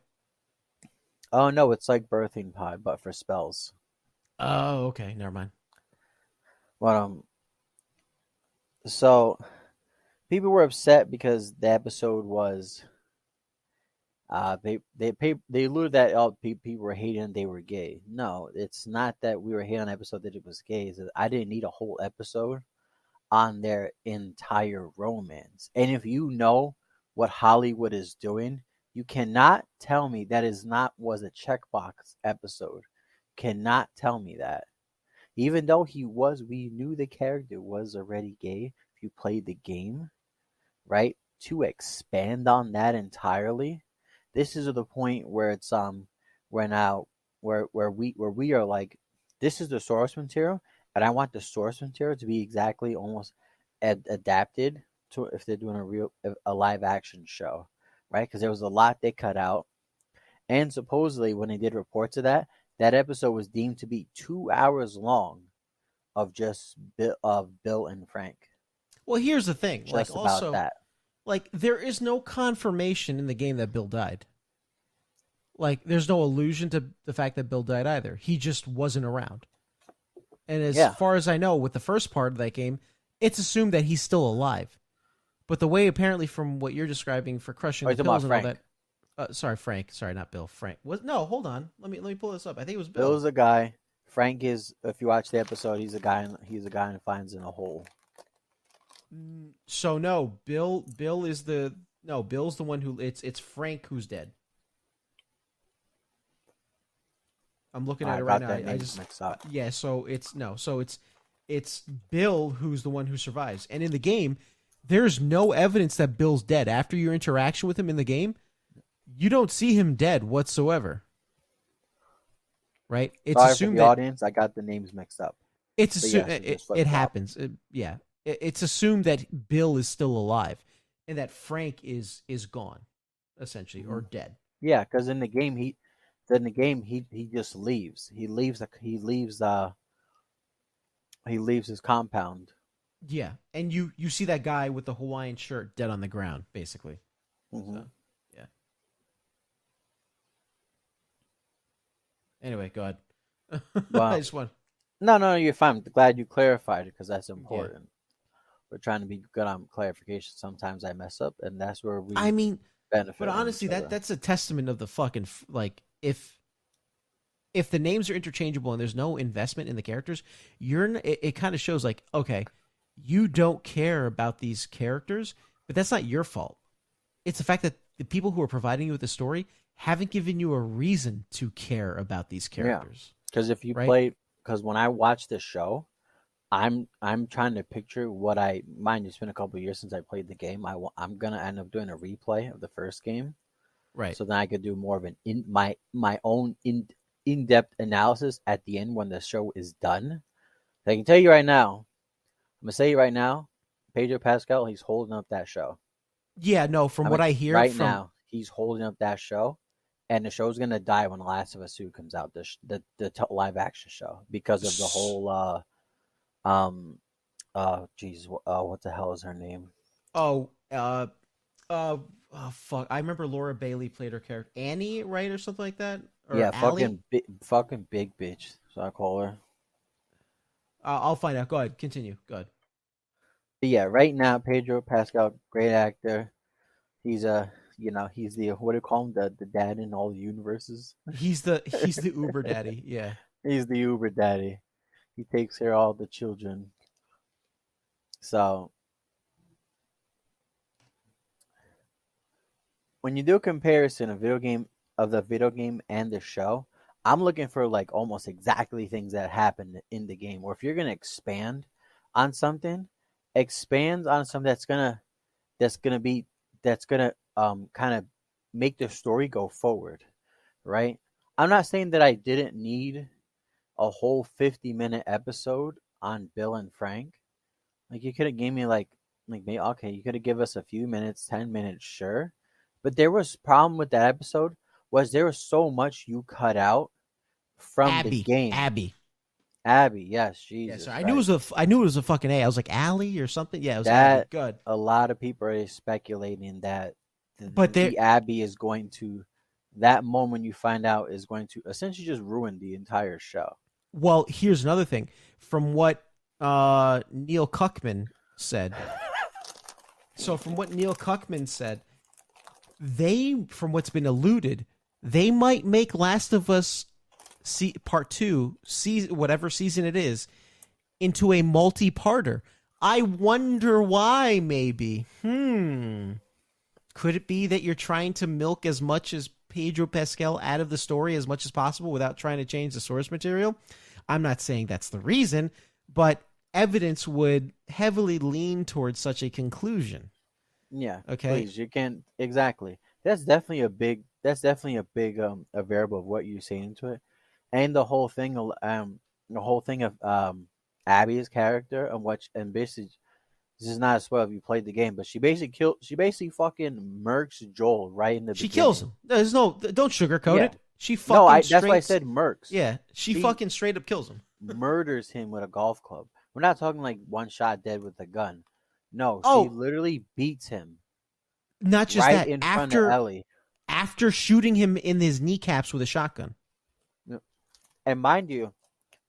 oh no, it's like Birthing Pod, but for spells. Oh, okay. Never mind. But so people were upset because the episode was they alluded that people were hating they were gay. No, it's not that we were hating on the episode that it was gay. It's that I didn't need a whole episode on their entire romance. And if you know what Hollywood is doing, you cannot tell me that is not was a checkbox episode. Cannot tell me that. Even though we knew the character was already gay. If you played the game, right? To expand on that entirely, this is the point where it's where now where we are like, this is the source material, and I want the source material to be exactly almost adapted to if they're doing a live action show, right? Because there was a lot they cut out, and supposedly when they did reports of that episode was deemed to be 2 hours long of just Bill and Frank. Well, here's the thing. Like, Just about also, that. like, there is no confirmation in the game that Bill died. Like, there's no allusion to the fact that Bill died either. He just wasn't around. And as Yeah. far as I know, with the first part of that game, it's assumed that he's still alive. But the way, apparently, from what you're describing for crushing Oh, the you're talking pills and about all Frank. that. Sorry, Frank. Sorry, not Bill. Frank. No, hold on. Let me pull this up. I think it was Bill. Bill's a guy. Frank is, if you watch the episode, he's a guy who finds in a hole. So no, Bill is Bill's the one who it's Frank who's dead. I'm looking at it right got now. that I name just mixed up. yeah. So it's Bill who's the one who survives. And in the game, there's no evidence that Bill's dead. After your interaction with him in the game, you don't see him dead whatsoever. Right? It's Sorry for assumed the that audience. I got the names mixed up. it's But assumed yes, it it, just flipped it flop. happens. Yeah, it's assumed that Bill is still alive, and that Frank is gone, essentially, or dead. Yeah, because in the game he just leaves. He leaves his compound Yeah, and you see that guy with the Hawaiian shirt dead on the ground, basically. Hmm. So yeah. Anyway, go ahead. I Well, just want. no, you're fine. Glad you clarified it because that's Yeah. important. We're trying to be good on clarification. Sometimes I mess up, and that's where I we mean, but benefit on each honestly, other. that's a testament of the fucking like if the names are interchangeable and there's no investment in the characters, it kind of shows like okay, you don't care about these characters, but that's not your fault. It's the fact that the people who are providing you with the story haven't given you a reason to care about these Yeah, characters, because if you right? play, because when I watch this show, I'm trying to picture what I mind. It's been a couple of years since I played the game. I'm gonna end up doing a replay of the first game, Right. so then I could do more of an my own in depth analysis at the end when the show is done. I can tell you right now. I'm gonna say it right now. Pedro Pascal, he's holding up that show. Yeah, no, from what I hear Right from now, he's holding up that show, and the show's gonna die when The Last of Us 2 comes out. The live action show because of the whole um geez, what the hell is her name? oh, oh fuck, I remember Laura Bailey played her character Annie, right, or something like that, or Yeah, Allie. fucking big bitch. So I call her. I'll find out. Go ahead, continue. Go ahead. But yeah, right now Pedro Pascal, great actor. He's he's the what do you call him? The dad in all the universes. He's the Uber daddy. Yeah. He's the Uber daddy. He takes care of all the children. So when you do a comparison of the video game and the show, I'm looking for like almost exactly things that happen in the game. Or if you're gonna on something, expand on something that's gonna be that's gonna kind of make the story go forward, right? I'm not saying that I didn't need a whole 50-minute episode on Bill and Frank. Like you could have gave me like maybe okay, you could have give us a few minutes, 10 minutes, sure. But there was problem with that episode was there was so much you cut out from the game. Abby. Abby, yes, Yeah, sorry. Jesus, I knew it right. was I knew it was a fucking A. I was like Allie or something. Yeah, it was Abby. That Good. a lot of people are speculating that But there the Abby is going to that moment you find out is going to essentially just ruin the entire show. well, here's another thing. From what Neil Cuckman said. So from what Neil Cuckman said, from what's been alluded, they might make Last of Us Part 2, whatever season it is, into a multi-parter. I wonder why, maybe. Could it be that you're trying to milk as much as Pedro Pascal out of the story as much as possible without trying to change the source material? I'm not saying that's the reason, but evidence would heavily lean towards such a conclusion. Yeah, Okay? please, you can't exactly. That's definitely a big a variable of what you're saying into it, and the whole thing of Abby's character and and basically this is not a spoil if you played the game, but she basically fucking murks Joel right in the She kills beginning. him. There's no don't sugarcoat Yeah, it. She no, fucking I that's why I straight said murks. yeah, she She fucking straight up kills him. murders him with a golf club. We're not talking like one shot dead with a gun. No, she Oh, literally beats him not just right that. in front of After Ellie. shooting him in his kneecaps with a shotgun. And mind you,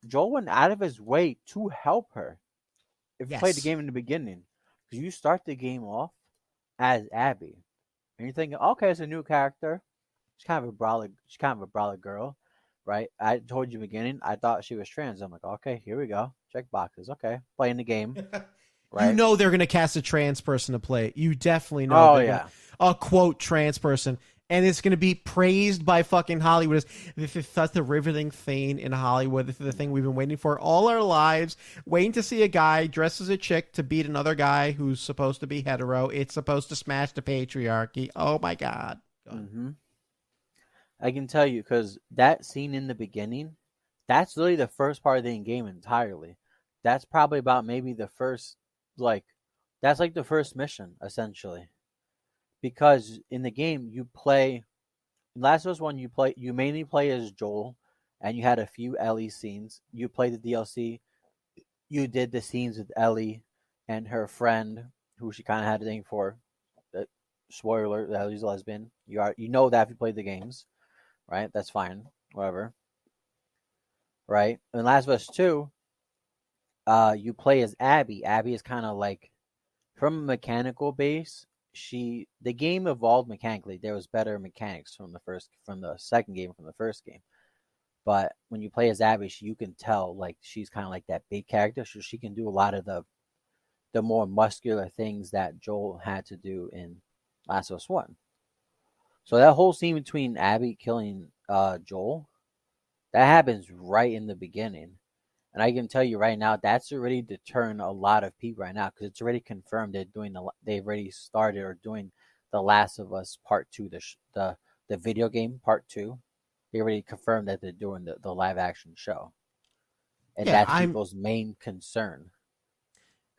Joel went out of his way to help her. If you played the Yes. game in the beginning, because you start the game off as Abby, and you're thinking, okay, it's a new character. She's kind of a brolic. She's kind of a brolic girl, right? I told you in the beginning, I thought she was trans. I'm like, okay, here we go. Check boxes. Okay, playing the game, You right? know they're going to cast a trans person to play it. You definitely know Oh they're going to yeah, a quote trans person, and it's going to be praised by fucking Hollywood as this is such a riveting thing in Hollywood. This is the thing we've been waiting for all our lives, waiting to see a guy dressed as a chick to beat another guy who's supposed to be hetero. It's supposed to smash the patriarchy. Oh my god. hmm I can tell you because that scene in the beginning, that's literally the first part of the game entirely. That's probably about maybe the first like that's like the first mission essentially. Because in the game you play in Last of Us One you mainly play as Joel and you had a few Ellie scenes. You played the DLC, you did the scenes with Ellie, and her friend, who she kind of had a thing for. Spoiler: that he's a lesbian. You know that if you played the games, right? That's fine, whatever, right? In Last of Us 2, you play as Abby. Abby is kind of like from a mechanical base. The game evolved mechanically. There was better mechanics from the second game, from the first game. But when you play as Abby, you can tell like she's kind of like that big character, so she can do a lot of the more muscular things that Joel had to do in Last of Us 1. So that whole scene between Abby killing Joel, that happens right in the beginning. And I can tell you right now, that's already deterring a lot of people right now, because it's already confirmed they've already started or doing The Last of Us Part 2, the video game Part 2. They already confirmed that they're doing the live action show. And Yeah, that's people's main concern.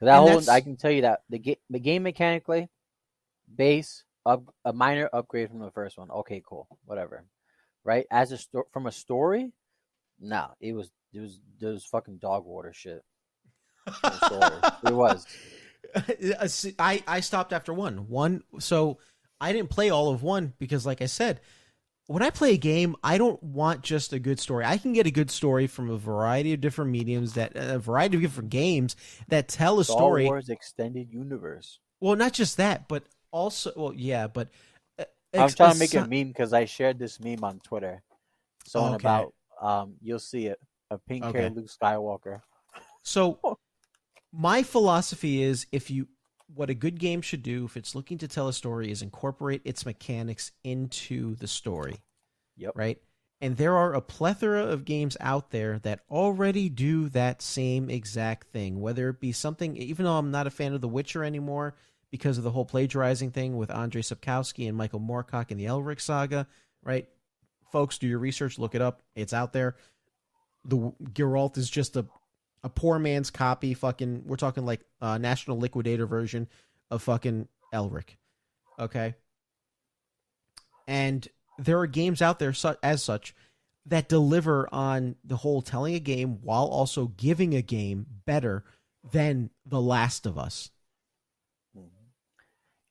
I can tell you that the game mechanically, base, a minor upgrade from the first one. Okay, cool, whatever. Right? From a story, no, it was fucking dog water shit. It was. I stopped after one. So I didn't play all of one because, like I said, when I play a game, I don't want just a good story. I can get a good story from a variety of different mediums, a variety of different games that tell a story. Star Wars Extended Universe. Well, not just that, but also, well, yeah, but I'm trying to make a meme because I shared this meme on Twitter. About you'll see it, a pink-haired Luke Skywalker. So my philosophy is, what a good game should do, if it's looking to tell a story, is incorporate its mechanics into the story. Yep. Right? And there are a plethora of games out there that already do that same exact thing, whether it be something, even though I'm not a fan of The Witcher anymore because of the whole plagiarizing thing with Andrei Sapkowski and Michael Moorcock in the Elric saga, right? Folks, do your research, look it up. It's out there. The Geralt is just a poor man's copy, fucking, we're talking like a National Liquidator version of fucking Elric. Okay? And there are games out there as such that deliver on the whole telling a game while also giving a game better than The Last of Us.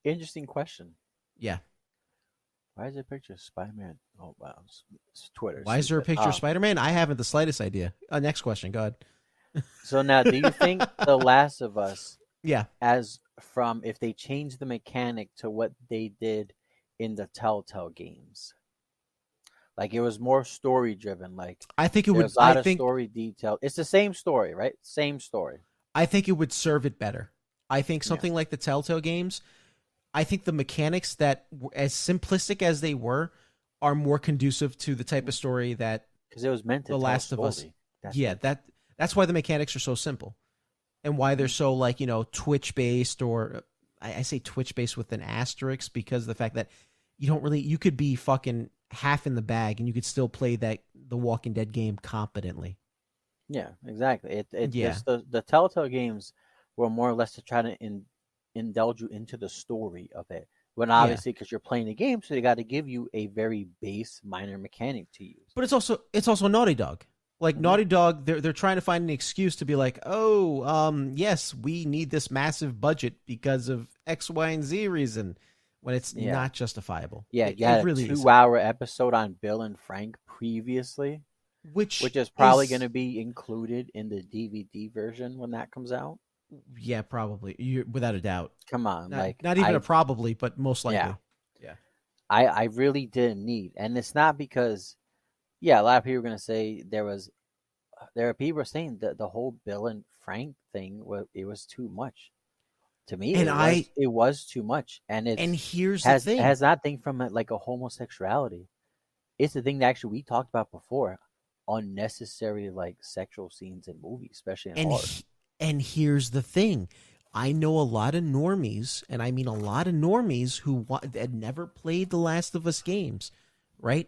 Interesting question. Yeah. Why is there a picture of Spider-Man? Oh, wow. It's Twitter. Why is there a picture of Spider-Man? I haven't the slightest idea. Next question. Go ahead. So now, do you think The Last of Us, if they change the mechanic to what they did in the Telltale games, like it was more story driven, like I think it would. A lot of story detail. It's the same story, right? Same story. I think it would serve it better. I think something like the Telltale games, I think the mechanics that, as simplistic as they were, are more conducive to the type of story that, because it was meant to The Last of Us. That's why the mechanics are so simple, and why they're so, like, Twitch based, or I say Twitch based with an asterisk because of the fact that you could be fucking half in the bag and you could still play the Walking Dead game competently. Yeah, exactly. The Telltale games were more or less to try to indulge you into the story of it. When obviously, because you're playing the game, so they got to give you a very base minor mechanic to use. But it's also Naughty Dog. Like, Naughty Dog, they're trying to find an excuse to be like, yes, we need this massive budget because of X, Y, and Z reason, when it's not justifiable. Yeah, you had a 2-hour episode on Bill and Frank previously, which is probably going to be included in the DVD version when that comes out. Yeah, probably. Without a doubt. Come on. Not even a probably, but most likely. Yeah. I really didn't need, and it's not because, a lot of people are going to say there are people saying that the whole Bill and Frank thing, it was too much. To me, it was too much. And here's the thing. It has that thing from like a homosexuality. It's the thing that actually we talked about before. Unnecessary, like, sexual scenes in movies, especially in horror. And here's the thing. I know a lot of normies, and I mean a lot of normies who had never played the Last of Us games, right?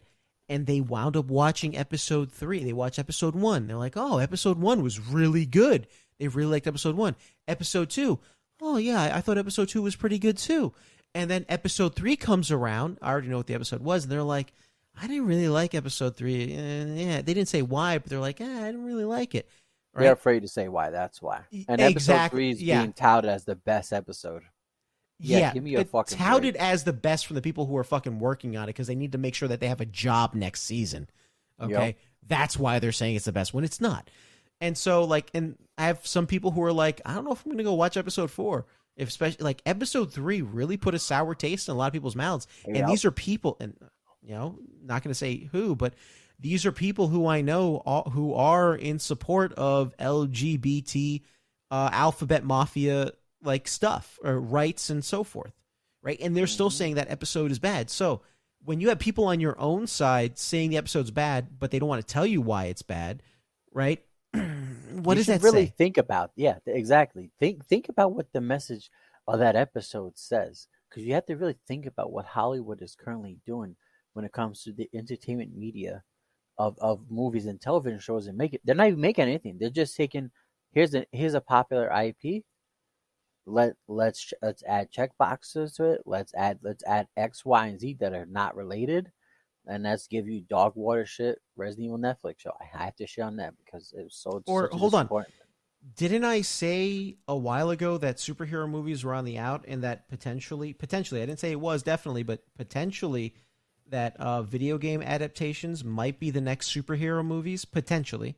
And they wound up watching episode 3. They watched episode 1. They're like, oh, episode 1 was really good. They really liked episode 1. Episode 2, oh, yeah, I thought episode 2 was pretty good too. And then episode 3 comes around. I already know what the episode was. And they're like, I didn't really like episode 3. Yeah, they didn't say why, but they're like, I didn't really like it. They're right? afraid to say why. That's why. And episode Exactly. 3 is Yeah. being touted as the best episode. Yeah, Yeah, give me a it fucking touted break. as the best from the people who are fucking working on it because they need to make sure that they have a job next season. Yep. Okay, that's why they're saying it's the best when it's not. And so, like, and I have some people who are like, I don't know if I'm gonna go watch episode 4. If especially like episode 3 really put a sour taste in a lot of people's mouths. And Yep. these are people, and not gonna say who, but these are people who I know who are in support of LGBT alphabet mafia like stuff or rights and so forth, right? And they're still saying that episode is bad. So when you have people on your own side saying the episode's bad, but they don't want to tell you why it's bad, right? What does that really say? think about? Yeah, exactly. Think about what the message of that episode says, because you have to really think about what Hollywood is currently doing when it comes to the entertainment media of movies and television shows, and they're not even making anything. They're just taking here's a popular IP. Let's add check boxes to it. Let's add X, Y, and Z that are not related, and let's give you dog water shit. Resident Evil Netflix show. I have to shit on that because it was Or such a hold on, disappointment. didn't I say a while ago that superhero movies were on the out and that potentially, I didn't say it was definitely, but potentially that video game adaptations might be the next superhero movies, potentially.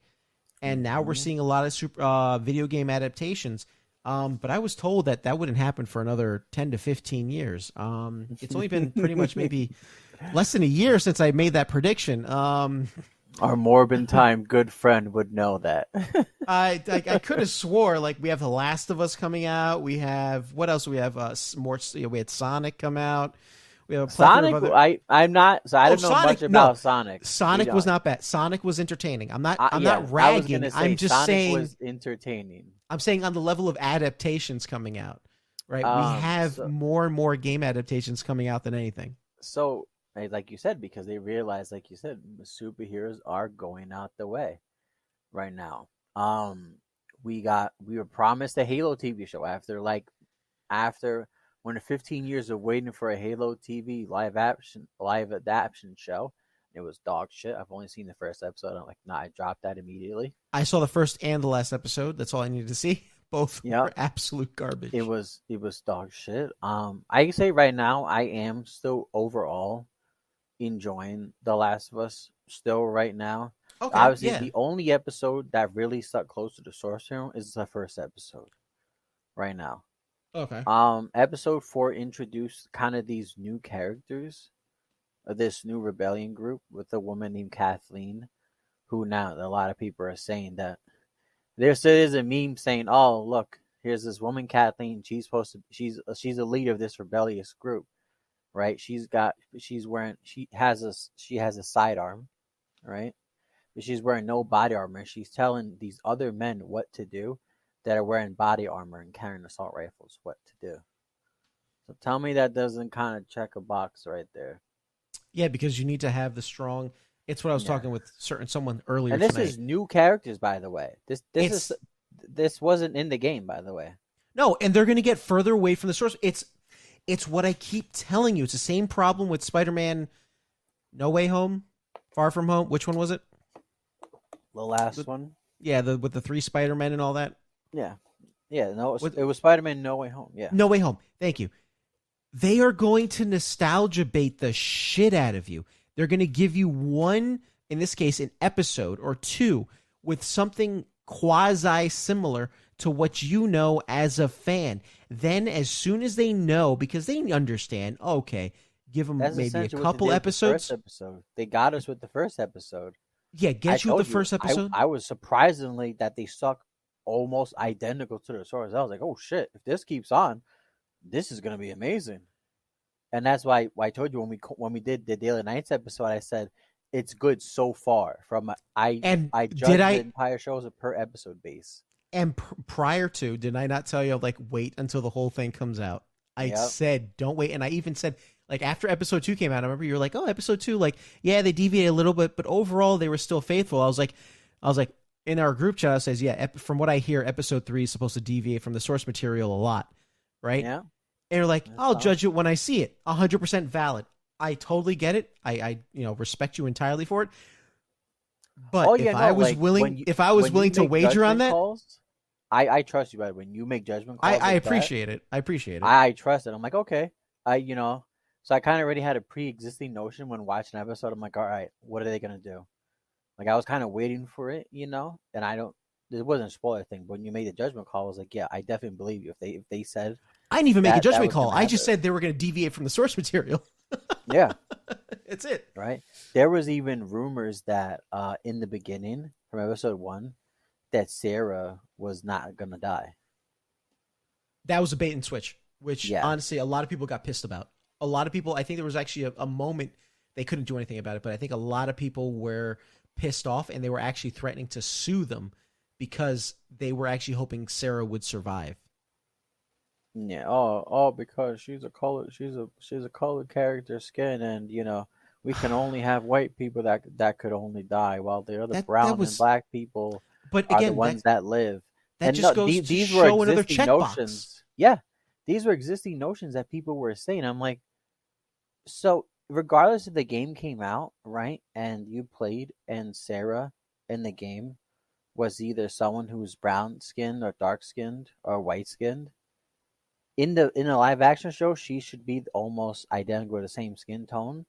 And now we're seeing a lot of video game adaptations. But I was told that wouldn't happen for another 10 to 15 years. It's only been pretty much maybe less than a year since I made that prediction. Our Morbin time good friend would know that. I could have swore like we have The Last of Us coming out. We have what else? We have more. We had Sonic come out. We have a plethora Sonic. of other... I'm not. So I don't know Sonic, much about no. Sonic. Sonic was not bad. Sonic was entertaining. I'm not Yeah, ragging. I was gonna say, I'm just Sonic saying was entertaining. I'm saying on the level of adaptations coming out, right? We have more and more game adaptations coming out than anything. So, like you said, because they realize, like you said, the superheroes are going out the way right now. We were promised a Halo TV show after when the 15 years of waiting for a Halo TV live adaptation show. It was dog shit. I've only seen the first episode. I'm like, nah, I dropped that immediately. I saw the first and the last episode. That's all I needed to see. Both were absolute garbage. It was dog shit. I can say right now I am still overall enjoying The Last of Us still right now. Okay, obviously, yeah. The only episode that really stuck close to the source material is the first episode right now. Okay. Episode 4 introduced kind of these new characters of this new rebellion group with a woman named Kathleen, who now a lot of people are saying that there's a meme saying, "Oh, look, here's this woman Kathleen. She's a leader of this rebellious group, right? She has a sidearm, right? But she's wearing no body armor. She's telling these other men what to do that are wearing body armor and carrying assault rifles what to do. So tell me that doesn't kind of check a box right there. Yeah, because you need to have the strong. It's what I was talking with someone earlier. And this tonight. is new characters, by the way. This wasn't in the game, by the way. No, and they're going to get further away from the source. It's what I keep telling you. It's the same problem with Spider-Man No Way Home, Far From Home. Which one was it? The last one? Yeah, with the 3 Spider-Men and all that. Yeah. Yeah, no, it was Spider-Man No Way Home. Yeah. No Way Home. Thank you. They are going to nostalgia bait the shit out of you. They're going to give you one, in this case, an episode or 2 with something quasi-similar to what you know as a fan. Then as soon as they know, because they understand, okay, give them maybe a couple episodes. They got us with the first episode. Yeah, get you the first episode. I was surprisingly that they stuck almost identical to the source. I was like, oh shit, if this keeps on, this is going to be amazing. And that's why I told you when we did the Daily Nights episode, I said it's good so far. I judge the entire show as a per episode base. And prior to, did I not tell you like wait until the whole thing comes out? I said don't wait, and I even said like after episode 2 came out, I remember you were like, oh, episode 2, like yeah, they deviated a little bit, but overall they were still faithful. I was like in our group chat, it says yeah, from what I hear, episode 3 is supposed to deviate from the source material a lot, right? Yeah. And you're like, I'll judge it when I see it. 100% valid. I totally get it. I respect you entirely for it. But Oh yeah, no, like if I was when you willing to make wager on judgment that, calls, I trust you. But when you make judgment calls I like that, appreciate it. I appreciate it. I trust it. I'm like, okay, so I kind of already had a pre-existing notion when watching an episode. I'm like, all right, what are they gonna do? Like I was kind of waiting for it, and I don't. It wasn't a spoiler thing, but when you made the judgment call, I was like, yeah, I definitely believe you. If they said I didn't even make a that judgment was call. gonna I just happen, said they were going to deviate from the source material. yeah, It's it. right. There was even rumors that in the beginning from episode 1 that Sarah was not gonna die. That was a bait and switch, which Yeah. honestly a lot of people got pissed about. A lot of people, I think there was actually a moment they couldn't do anything about it, but I think a lot of people were pissed off and they were actually threatening to sue them because they were actually hoping Sarah would survive. Yeah, all because she's a colored character skin, and we can only have white people that could only die, while the other That brown and was, black people but are the again, ones that live. that And no, just goes to these were show another existing checkbox. notions. Yeah, these were existing notions that people were saying. I'm like, so regardless if the game came out right and you played, and Sarah in the game was either someone who was brown skinned or dark skinned or white skinned, in a live action show, she should be almost identical with the same skin tone.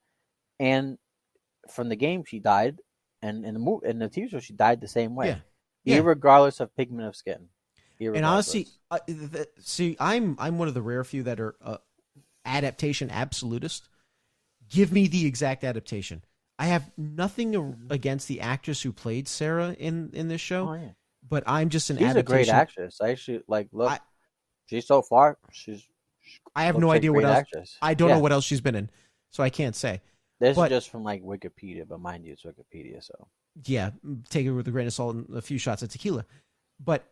And from the game, she died, and in the TV show, she died the same Yeah, way, yeah. irregardless of pigment of skin. And honestly, Irregardless. see, I'm one of the rare few that are adaptation absolutist. Give me the exact adaptation. I have nothing against the actress who played Sarah in this show, Oh yeah, but I'm just an she's a great adaptation. actress. I actually look. I She's so far. She I have looks no like a idea what great else. actress. I don't know Yeah, what else she's been in, so I can't say. this is But just from Wikipedia, but mind you, it's Wikipedia, so. yeah, take it with a grain of salt and a few shots of tequila. But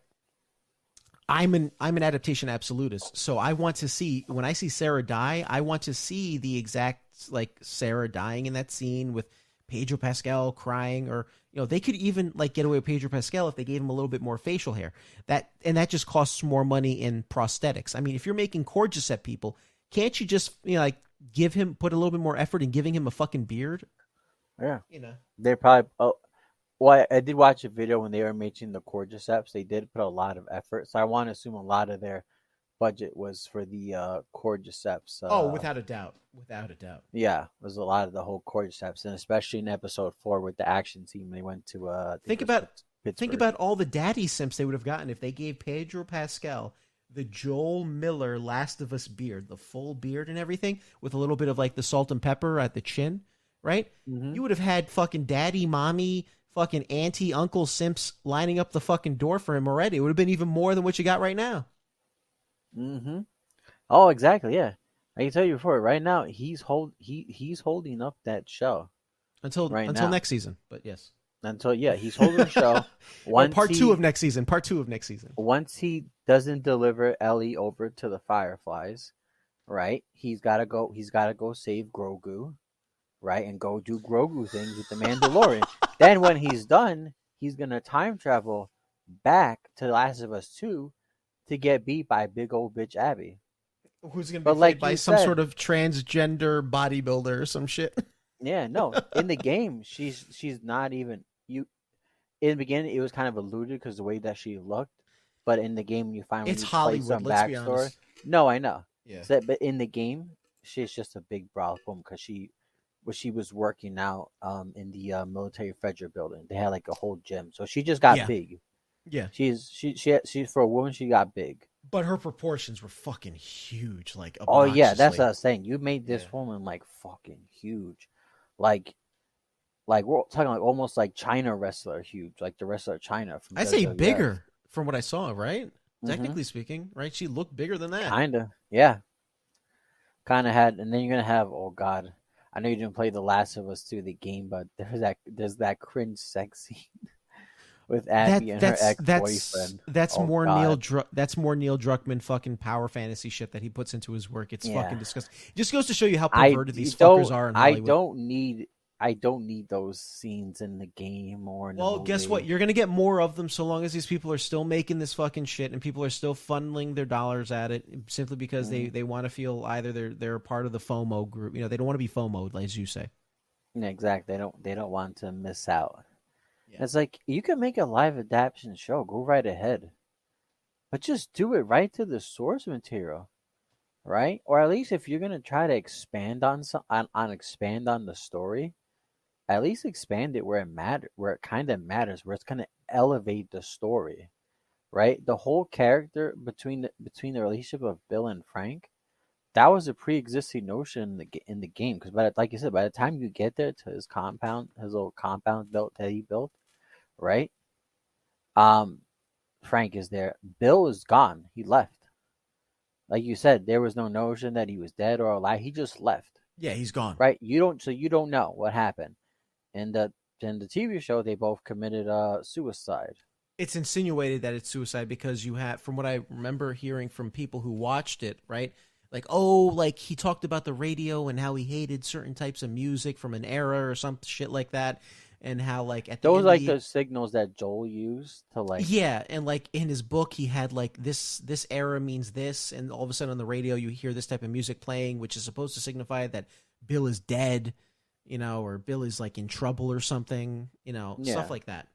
I'm an adaptation absolutist, so I want to see when I see Sarah die, I want to see the exact like Sarah dying in that scene with Pedro Pascal crying, or they could even like get away with Pedro Pascal if they gave him a little bit more facial hair. That just costs more money in prosthetics. I mean, if you're making Cordyceps people, can't you just put a little bit more effort in giving him a fucking beard? Yeah, You know. they probably. Oh, well, I did watch a video when they were making the cordyceps. They did put a lot of effort, so I want to assume a lot of their budget was for the cordyceps. Oh, without a doubt, without a doubt. Yeah, it was a lot of the whole cordyceps, and especially in episode 4 with the action team, they went to I think Think it was about think Pittsburgh. about all the daddy simps they would have gotten if they gave Pedro Pascal the Joel Miller Last of Us beard, the full beard and everything, with a little bit of like the salt and pepper at the chin, right? Mm-hmm. You would have had fucking daddy, mommy, fucking auntie, uncle simps lining up the fucking door for him already. It would have been even more than what you got right now. Mm-hmm. Oh, exactly. Yeah, I can tell you before. Right now, he's holding up that show Until right until now. next season. But yes. He's holding the show. Or Once part he, two of next season. Part two of next season. once he doesn't deliver Ellie over to the Fireflies, right? He's gotta go. He's gotta go save Grogu, right, and go do Grogu things with the Mandalorian. Then when he's done, he's gonna time travel back to The Last of Us 2 to get beat by big old bitch Abby. Who's going to But be played like by you some said, sort of transgender bodybuilder or some shit. yeah, no. In the game, she's not even you. In the beginning, it was kind of alluded because the way that she looked, but in the game, you find when It's you play Hollywood, some let's be backstory. honest. No, I know. Yeah. But in the game, she's just a big brolic woman because she was working out in the military Frederick building. They had like a whole gym, so she just got Yeah. big. Yeah. She's for a woman, she got big. But her proportions were fucking huge, like Oh yeah, that's obnoxiously. what I was saying. You made this woman like fucking huge, like we're talking like almost like China wrestler huge, like the wrestler China from I'd say WWF. bigger from what I saw, right? Mhm. Technically speaking, right? She looked bigger than that. Kinda, yeah. Kind of had, and then you're gonna have. Oh God, I know you didn't play The Last of Us 2, the game, but there's that cringe sex scene with Abby and her ex-boyfriend. That's Oh, more God. that's more Neil Druckmann fucking power fantasy shit that he puts into his work. It's Yeah. fucking disgusting. It just goes to show you how I perverted these don't. fuckers are in I Hollywood. don't need those scenes in the game or in the Well, movie. guess what? You're gonna get more of them so long as these people are still making this fucking shit and people are still funneling their dollars at it simply because they want to feel either they're a part of the FOMO group. They don't want to be FOMO'd, as you say. Yeah, exactly. They don't want to miss out. Yeah. It's like you can make a live adaptation show, go right ahead, but just do it right to the source material, right? Or at least if you're gonna try to expand on expand on the story, at least expand it where it matter, where it kind of matters, where it's gonna elevate the story, right? The whole character between the relationship of Bill and Frank, that was a pre-existing notion in the game. Because like you said, by the time you get there to his compound, his little compound built that he built, right? Um, Frank is there. Bill is gone. He left. Like you said, there was no notion that he was dead or alive. He just left, Yeah, he's gone. right? You don't know what happened. In the TV show, they both committed suicide. It's insinuated that it's suicide because you have, from what I remember hearing from people who watched it, right? Like, oh, like he talked about the radio and how he hated certain types of music from an era or some shit like that, and how like at the Those end of like the the signals that Joel used to like. yeah, and like in his book, he had like this era means this, and all of a sudden on the radio you hear this type of music playing, which is supposed to signify that Bill is dead, or Bill is like in trouble or something, stuff Yeah, like that.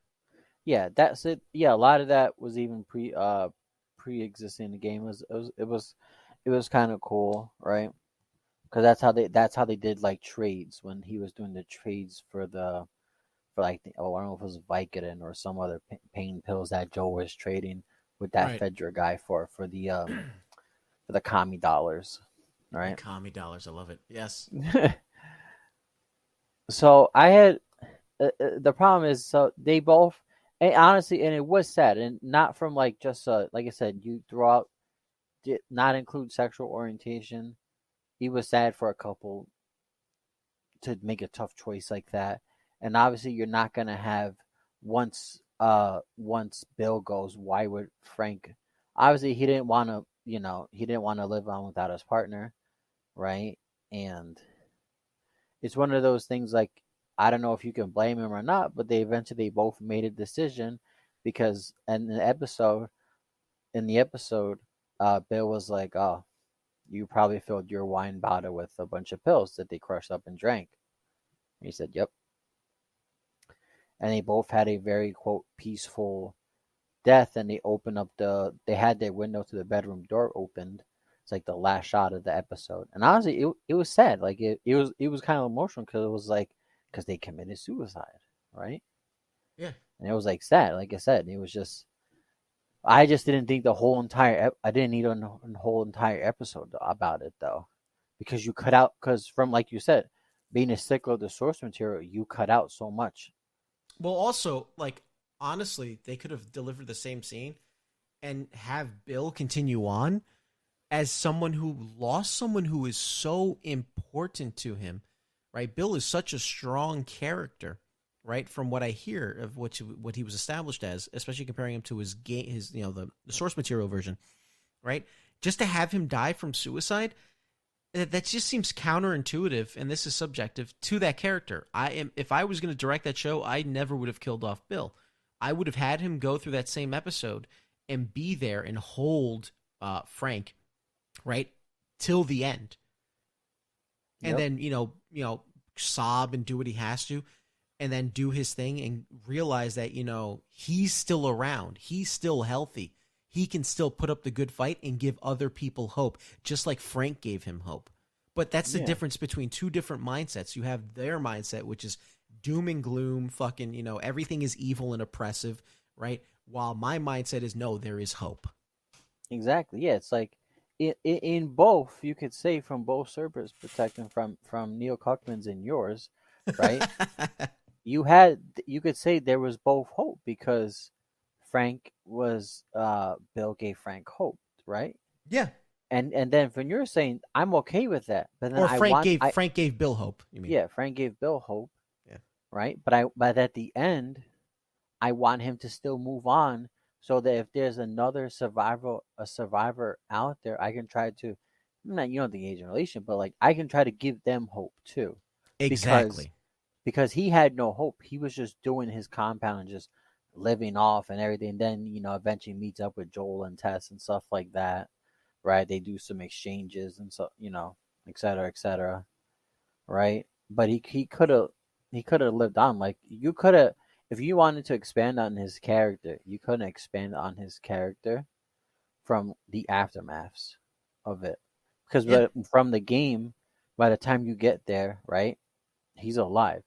yeah, that's it. Yeah, a lot of that was even pre-existing in the game. It was kind of cool, right? Because that's how they did like trades when he was doing the trades for like I don't know if it was Vicodin or some other pain pills that Joe was trading with that Right. Fedra guy for the commie dollars, The right? commie dollars, I love it. Yes. So I had the problem is so they both and honestly and it was sad and not from like just like I said you throw out did not include sexual orientation. He was sad for a couple to make a tough choice like that, and obviously you're not gonna have once Bill goes. Why would Frank? Obviously, he didn't want to. He didn't want to live on without his partner, right? And it's one of those things like I don't know if you can blame him or not, but they both made a decision because in the episode, Bill was like, "Oh, you probably filled your wine bottle with a bunch of pills that they crushed up and drank." And he said, "Yep." And they both had a very quote peaceful death. And they had their window to the bedroom door opened. It's like the last shot of the episode. And honestly, it was sad. Like it was kind of emotional because it was like because they committed suicide, right? Yeah. And it was like sad. Like I said, it was just I just didn't think the whole entire I didn't need a whole entire episode about it though, because you cut out because from like you said, being a stickler of the source material, you cut out so much. Well, also, like, honestly, they could have delivered the same scene and have Bill continue on as someone who lost someone who is so important to him, right? Bill is such a strong character, right? From what I hear of what he was established as, especially comparing him to his game, his the source material version, right? Just to have him die from suicide, that just seems counterintuitive, and this is subjective to that character. If I was going to direct that show, I never would have killed off Bill. I would have had him go through that same episode and be there and hold Frank right till the end, and Yep. then sob and do what he has to, and then do his thing and realize that he's still around, he's still healthy, he can still put up the good fight and give other people hope, just like Frank gave him hope. But that's the Yeah. difference between two different mindsets. You have their mindset, which is doom and gloom, fucking, everything is evil and oppressive, right? While my mindset is no, there is hope. Exactly. Yeah. It's like in both, you could say from both servers, protecting from Neil Cuckman's and yours, right? You could say there was both hope because Frank was Bill gave Frank hope, right? Yeah. And then when you're saying I'm okay with that, but then Or Frank gave I Frank gave Bill hope, you mean? yeah, Frank gave Bill hope, Yeah. right? But at the end, I want him to still move on so that if there's another survivor out there, I can try to not the age and relation, but like I can try to give them hope too. Because Exactly. he had no hope. He was just doing his compound and just living off and everything. And then, eventually meets up with Joel and Tess and stuff like that. Right? They do some exchanges and so et cetera, et cetera. Right? But he could have lived on. Like you could have if you wanted to expand on his character, you couldn't expand on his character from the aftermaths of it. Because Yeah. from the game, by the time you get there, right, he's alive.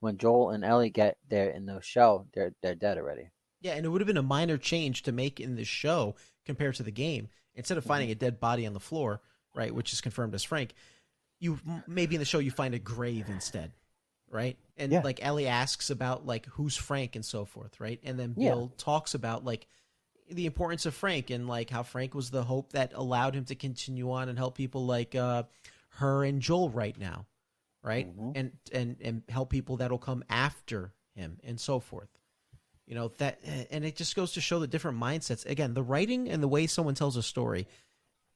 When Joel and Ellie get there in the show, they're dead already. Yeah, and it would have been a minor change to make in this show compared to the game. Instead of Hmm. finding a dead body on the floor, right, which is confirmed as Frank, you maybe in the show you find a grave instead, right? And Yeah, like Ellie asks about like who's Frank and so forth, right? And then yeah, Bill talks about like the importance of Frank and like how Frank was the hope that allowed him to continue on and help people like her and Joel right now, right? hmm And help people that'll come after him and so forth. You know that, and it just goes to show the different mindsets. Again, the writing and the way someone tells a story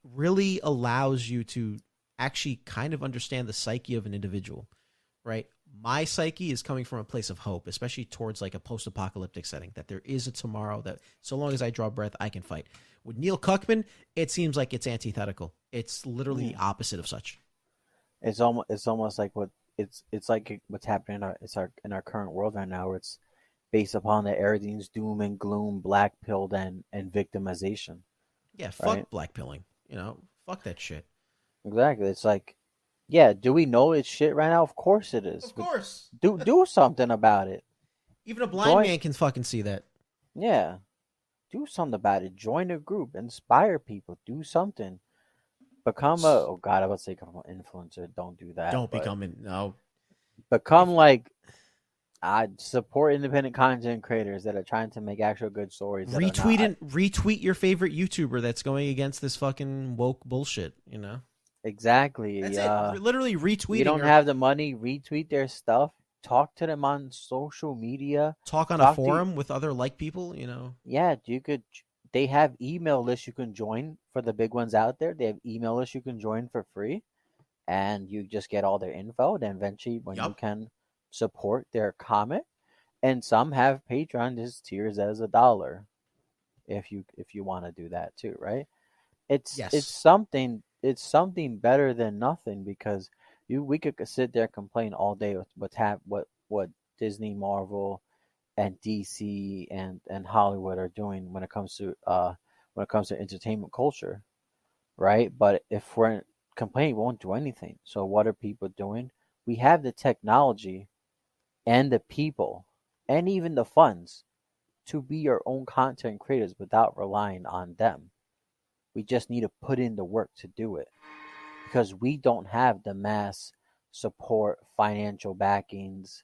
really allows you to actually kind of understand the psyche of an individual, right? My psyche is coming from a place of hope, especially towards like a post-apocalyptic setting, that there is a tomorrow that so long as I draw breath, I can fight. With Neil Cuckman, it seems like it's antithetical. It's literally the yeah. opposite of such. It's almost like it's like what's happening in our current world right now, where it's based upon that everything's doom and gloom, black pilled and victimization, Yeah, right? fuck blackpilling. You know, fuck that shit. Exactly. It's like, yeah, do we know it's shit right now? Of course it is. Of But course. do something about it. Even a blind Join, man can fucking see that. yeah, do something about it. Join a group, inspire people, do something. Become a, oh God, I was say become an influencer. Don't do that, Don't but become in. No. become If like, I support independent content creators that are trying to make actual good stories that are not. retweet your favorite YouTuber that's going against this fucking woke bullshit. You know, Exactly. that's it. Literally You retweeting don't or have the money, retweet their stuff, talk to them on social media, talk on a talk to, forum with other like people. You know, yeah, you could. They have email lists you can join for the big ones out there. They have email lists you can join for free, and you just get all their info. Then eventually, when you yup. can support their comic, and some have Patreon just tiers as $1 if you want to do that too, right? It's Yes. something better than nothing, because we could sit there and complain all day with what Disney, Marvel, and DC and Hollywood are doing when it comes to entertainment culture, right? But if we're complaining, we won't do anything. So what are people doing? We have the technology and the people and even the funds to be our own content creators without relying on them. We just need to put in the work to do it, because we don't have the mass support, financial backings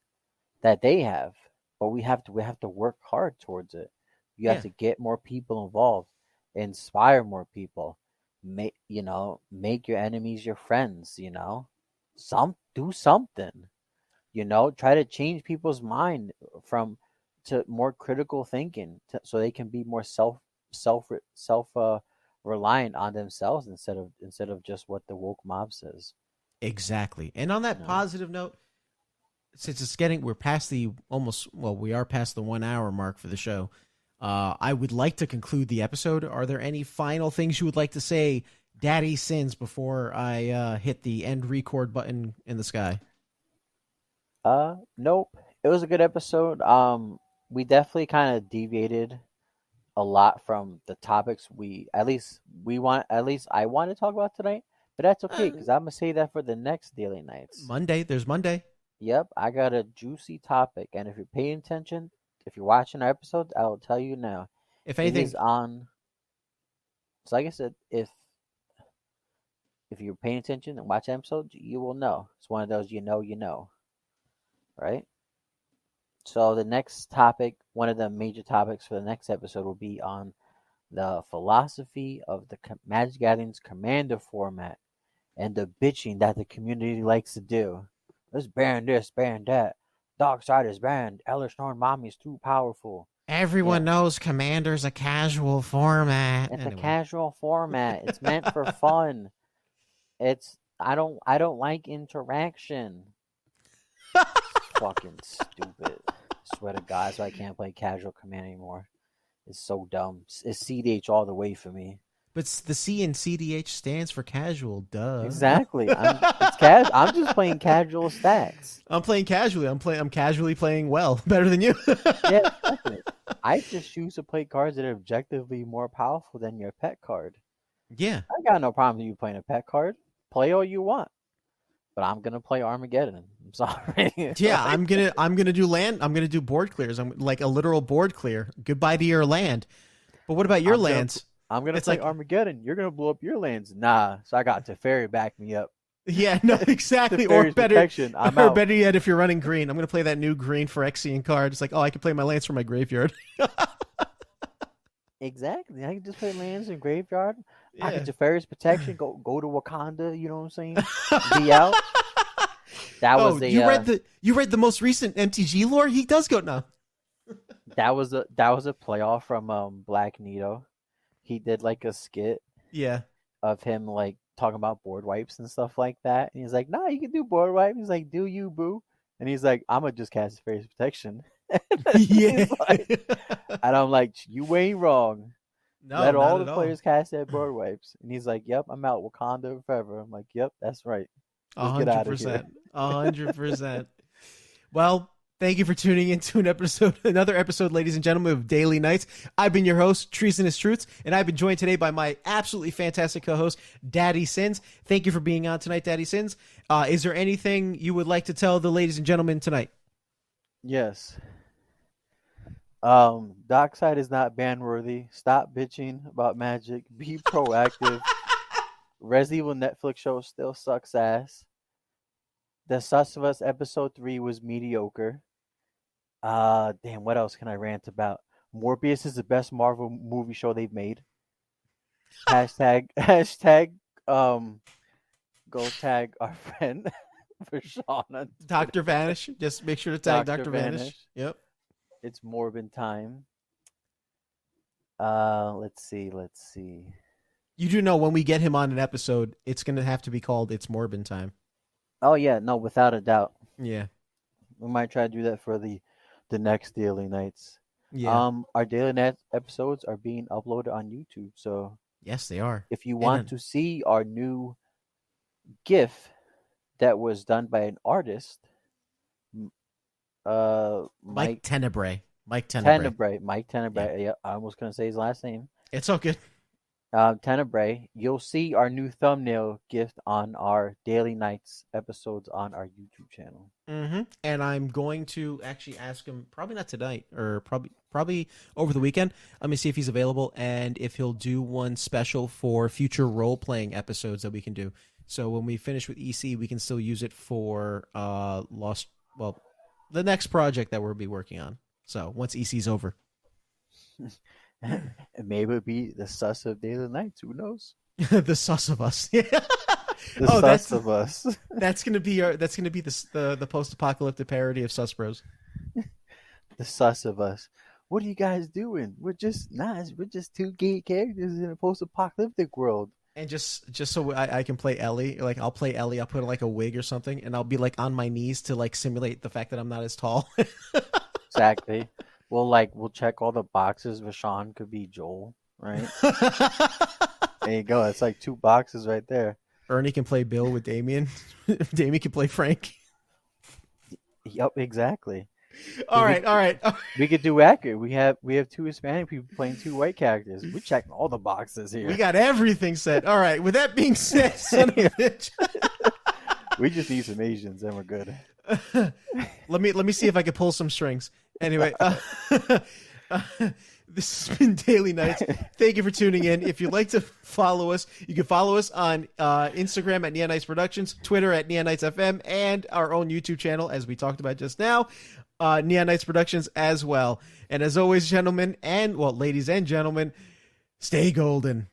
that they have. But we have to work hard towards it. You have Yeah. to get more people involved, inspire more people, make your enemies your friends. Do something. Try to change people's mind from to more critical thinking, so they can be more self reliant on themselves instead of just what the woke mob says. Exactly. And on that You know. positive note, since we're past the we are past the 1 hour mark for the show. I would like to conclude the episode. Are there any final things you would like to say, Daddy Sins, before I hit the end record button in the sky? Nope. It was a good episode. We definitely kind of deviated a lot from the topics at least I want to talk about tonight, but that's okay Uh, because I'm gonna say that for the next daily nights. Monday. There's Monday. Yep, I got a juicy topic, and if you're paying attention, if you're watching our episodes, I will tell you now. If It is anything, on. So, like I said, if you're paying attention and watch episodes, you will know. It's one of those you know, right? So the next topic, one of the major topics for the next episode, will be on the philosophy of the Magic Gathering's commander format and the bitching that the community likes to do. Let's ban this, ban that. Dark side is banned. Ellis Mommy is too powerful. everyone Yeah, knows Commander's a casual format. it's a Anyway, casual format. It's meant for fun. It's I don't like interaction. It's fucking stupid. Swear to God, that's why I can't play casual command anymore. It's so dumb. It's CDH all the way for me. But the C in CDH stands for casual. Duh. Exactly. I'm just playing casual stacks. I'm playing casually. I'm casually playing well, better than you. Yeah, exactly. I just choose to play cards that are objectively more powerful than your pet card. Yeah. I got no problem with you playing a pet card. Play all you want. But I'm gonna play Armageddon. I'm sorry. Yeah, I'm gonna do land. I'm gonna do board clears. I'm like a literal board clear. Goodbye to your land. But what about your lands? I'm gonna It's play like- Armageddon. You're gonna blow up your lands. Nah. So I got Teferi back me up. Yeah, no, exactly. Or Teferi's better, protection. I'm or out. better yet, if you're running green, I'm gonna play that new green Phyrexian card. It's like, oh, I can play my lands from my graveyard. Exactly. I can just play lands in graveyard. I Yeah. can Teferi's protection. Go to Wakanda. You know what I'm saying? Be out. That was you read the most recent MTG lore? He does go now. that was a playoff from Black Nito. He did like a skit Yeah. of him like talking about board wipes and stuff like that. And he's like, "Nah, you can do board wipe." He's like, "Do you, boo?" And he's like, "I'm gonna just cast Teferi's protection." Yeah. And I'm like, "You ain't wrong. No, Let not all at the players cast their board wipes." And he's like, "Yep, I'm out. Wakanda forever." I'm like, "Yep, that's right." Let's get out of here. 100%. Well, thank you for tuning into another episode, ladies and gentlemen, of Daily Nights. I've been your host, Treasonous Truths, and I've been joined today by my absolutely fantastic co-host, Daddy Sins. Thank you for being on tonight, Daddy Sins. Is there anything you would like to tell the ladies and gentlemen tonight? Yes. Dockside is not ban worthy. Stop bitching about Magic. Be proactive. Resident Evil Netflix show still sucks ass. The Sus of Us episode 3 was mediocre. Damn, what else can I rant about? Morbius is the best Marvel movie show they've made. Hashtag go tag our friend for Sean. Dr. Vanish. Just make sure to tag Dr. Vanish. Yep. It's Morbin time. Let's see. You do know when we get him on an episode, it's going to have to be called It's Morbin Time. Oh yeah, no, without a doubt. Yeah. We might try to do that for the next Daily Nights. Yeah. Our Daily Night episodes are being uploaded on YouTube, so Yes, they are. if you want to see our new GIF that was done by an artist, Mike Tenebrae. Mike Tenebrae. Mike Tenebrae. Yeah, I was gonna say his last name. It's all good. Tenebrae. You'll see our new thumbnail gift on our Daily Nights episodes on our YouTube channel. Mm-hmm. And I'm going to actually ask him, probably not tonight, or probably over the weekend. Let me see if he's available and if he'll do one special for future role-playing episodes that we can do. So when we finish with EC, we can still use it for the next project that we'll be working on. So once EC's over. And maybe it'll be the sus of Daily Nights. Who knows? The sus of us. Yeah. The sus of us. That's gonna be the post-apocalyptic parody of Sus Bros. The sus of us. What are you guys doing? We're just two gay characters in a post-apocalyptic world. And just so I can play Ellie, like I'll play Ellie, I'll put like a wig or something, and I'll be like on my knees to like simulate the fact that I'm not as tall. Exactly. We'll check all the boxes. Vashon could be Joel, right? There you go. It's like 2 boxes right there. Ernie can play Bill with Damien. Damien can play Frank. Yep, exactly. All right. We could do accurate. We have 2 Hispanic people playing 2 white characters. We're checking all the boxes here. We got everything set. All right. With that being said, son of a bitch. We just need some Asians and we're good. Let me see if I can pull some strings. Anyway, this has been Daily Nights. Thank you for tuning in. If you'd like to follow us, you can follow us on Instagram at Neon Nights Productions, Twitter at Neon Nights FM, and our own YouTube channel, as we talked about just now, Neon Nights Productions as well. And as always, gentlemen, ladies and gentlemen, stay golden.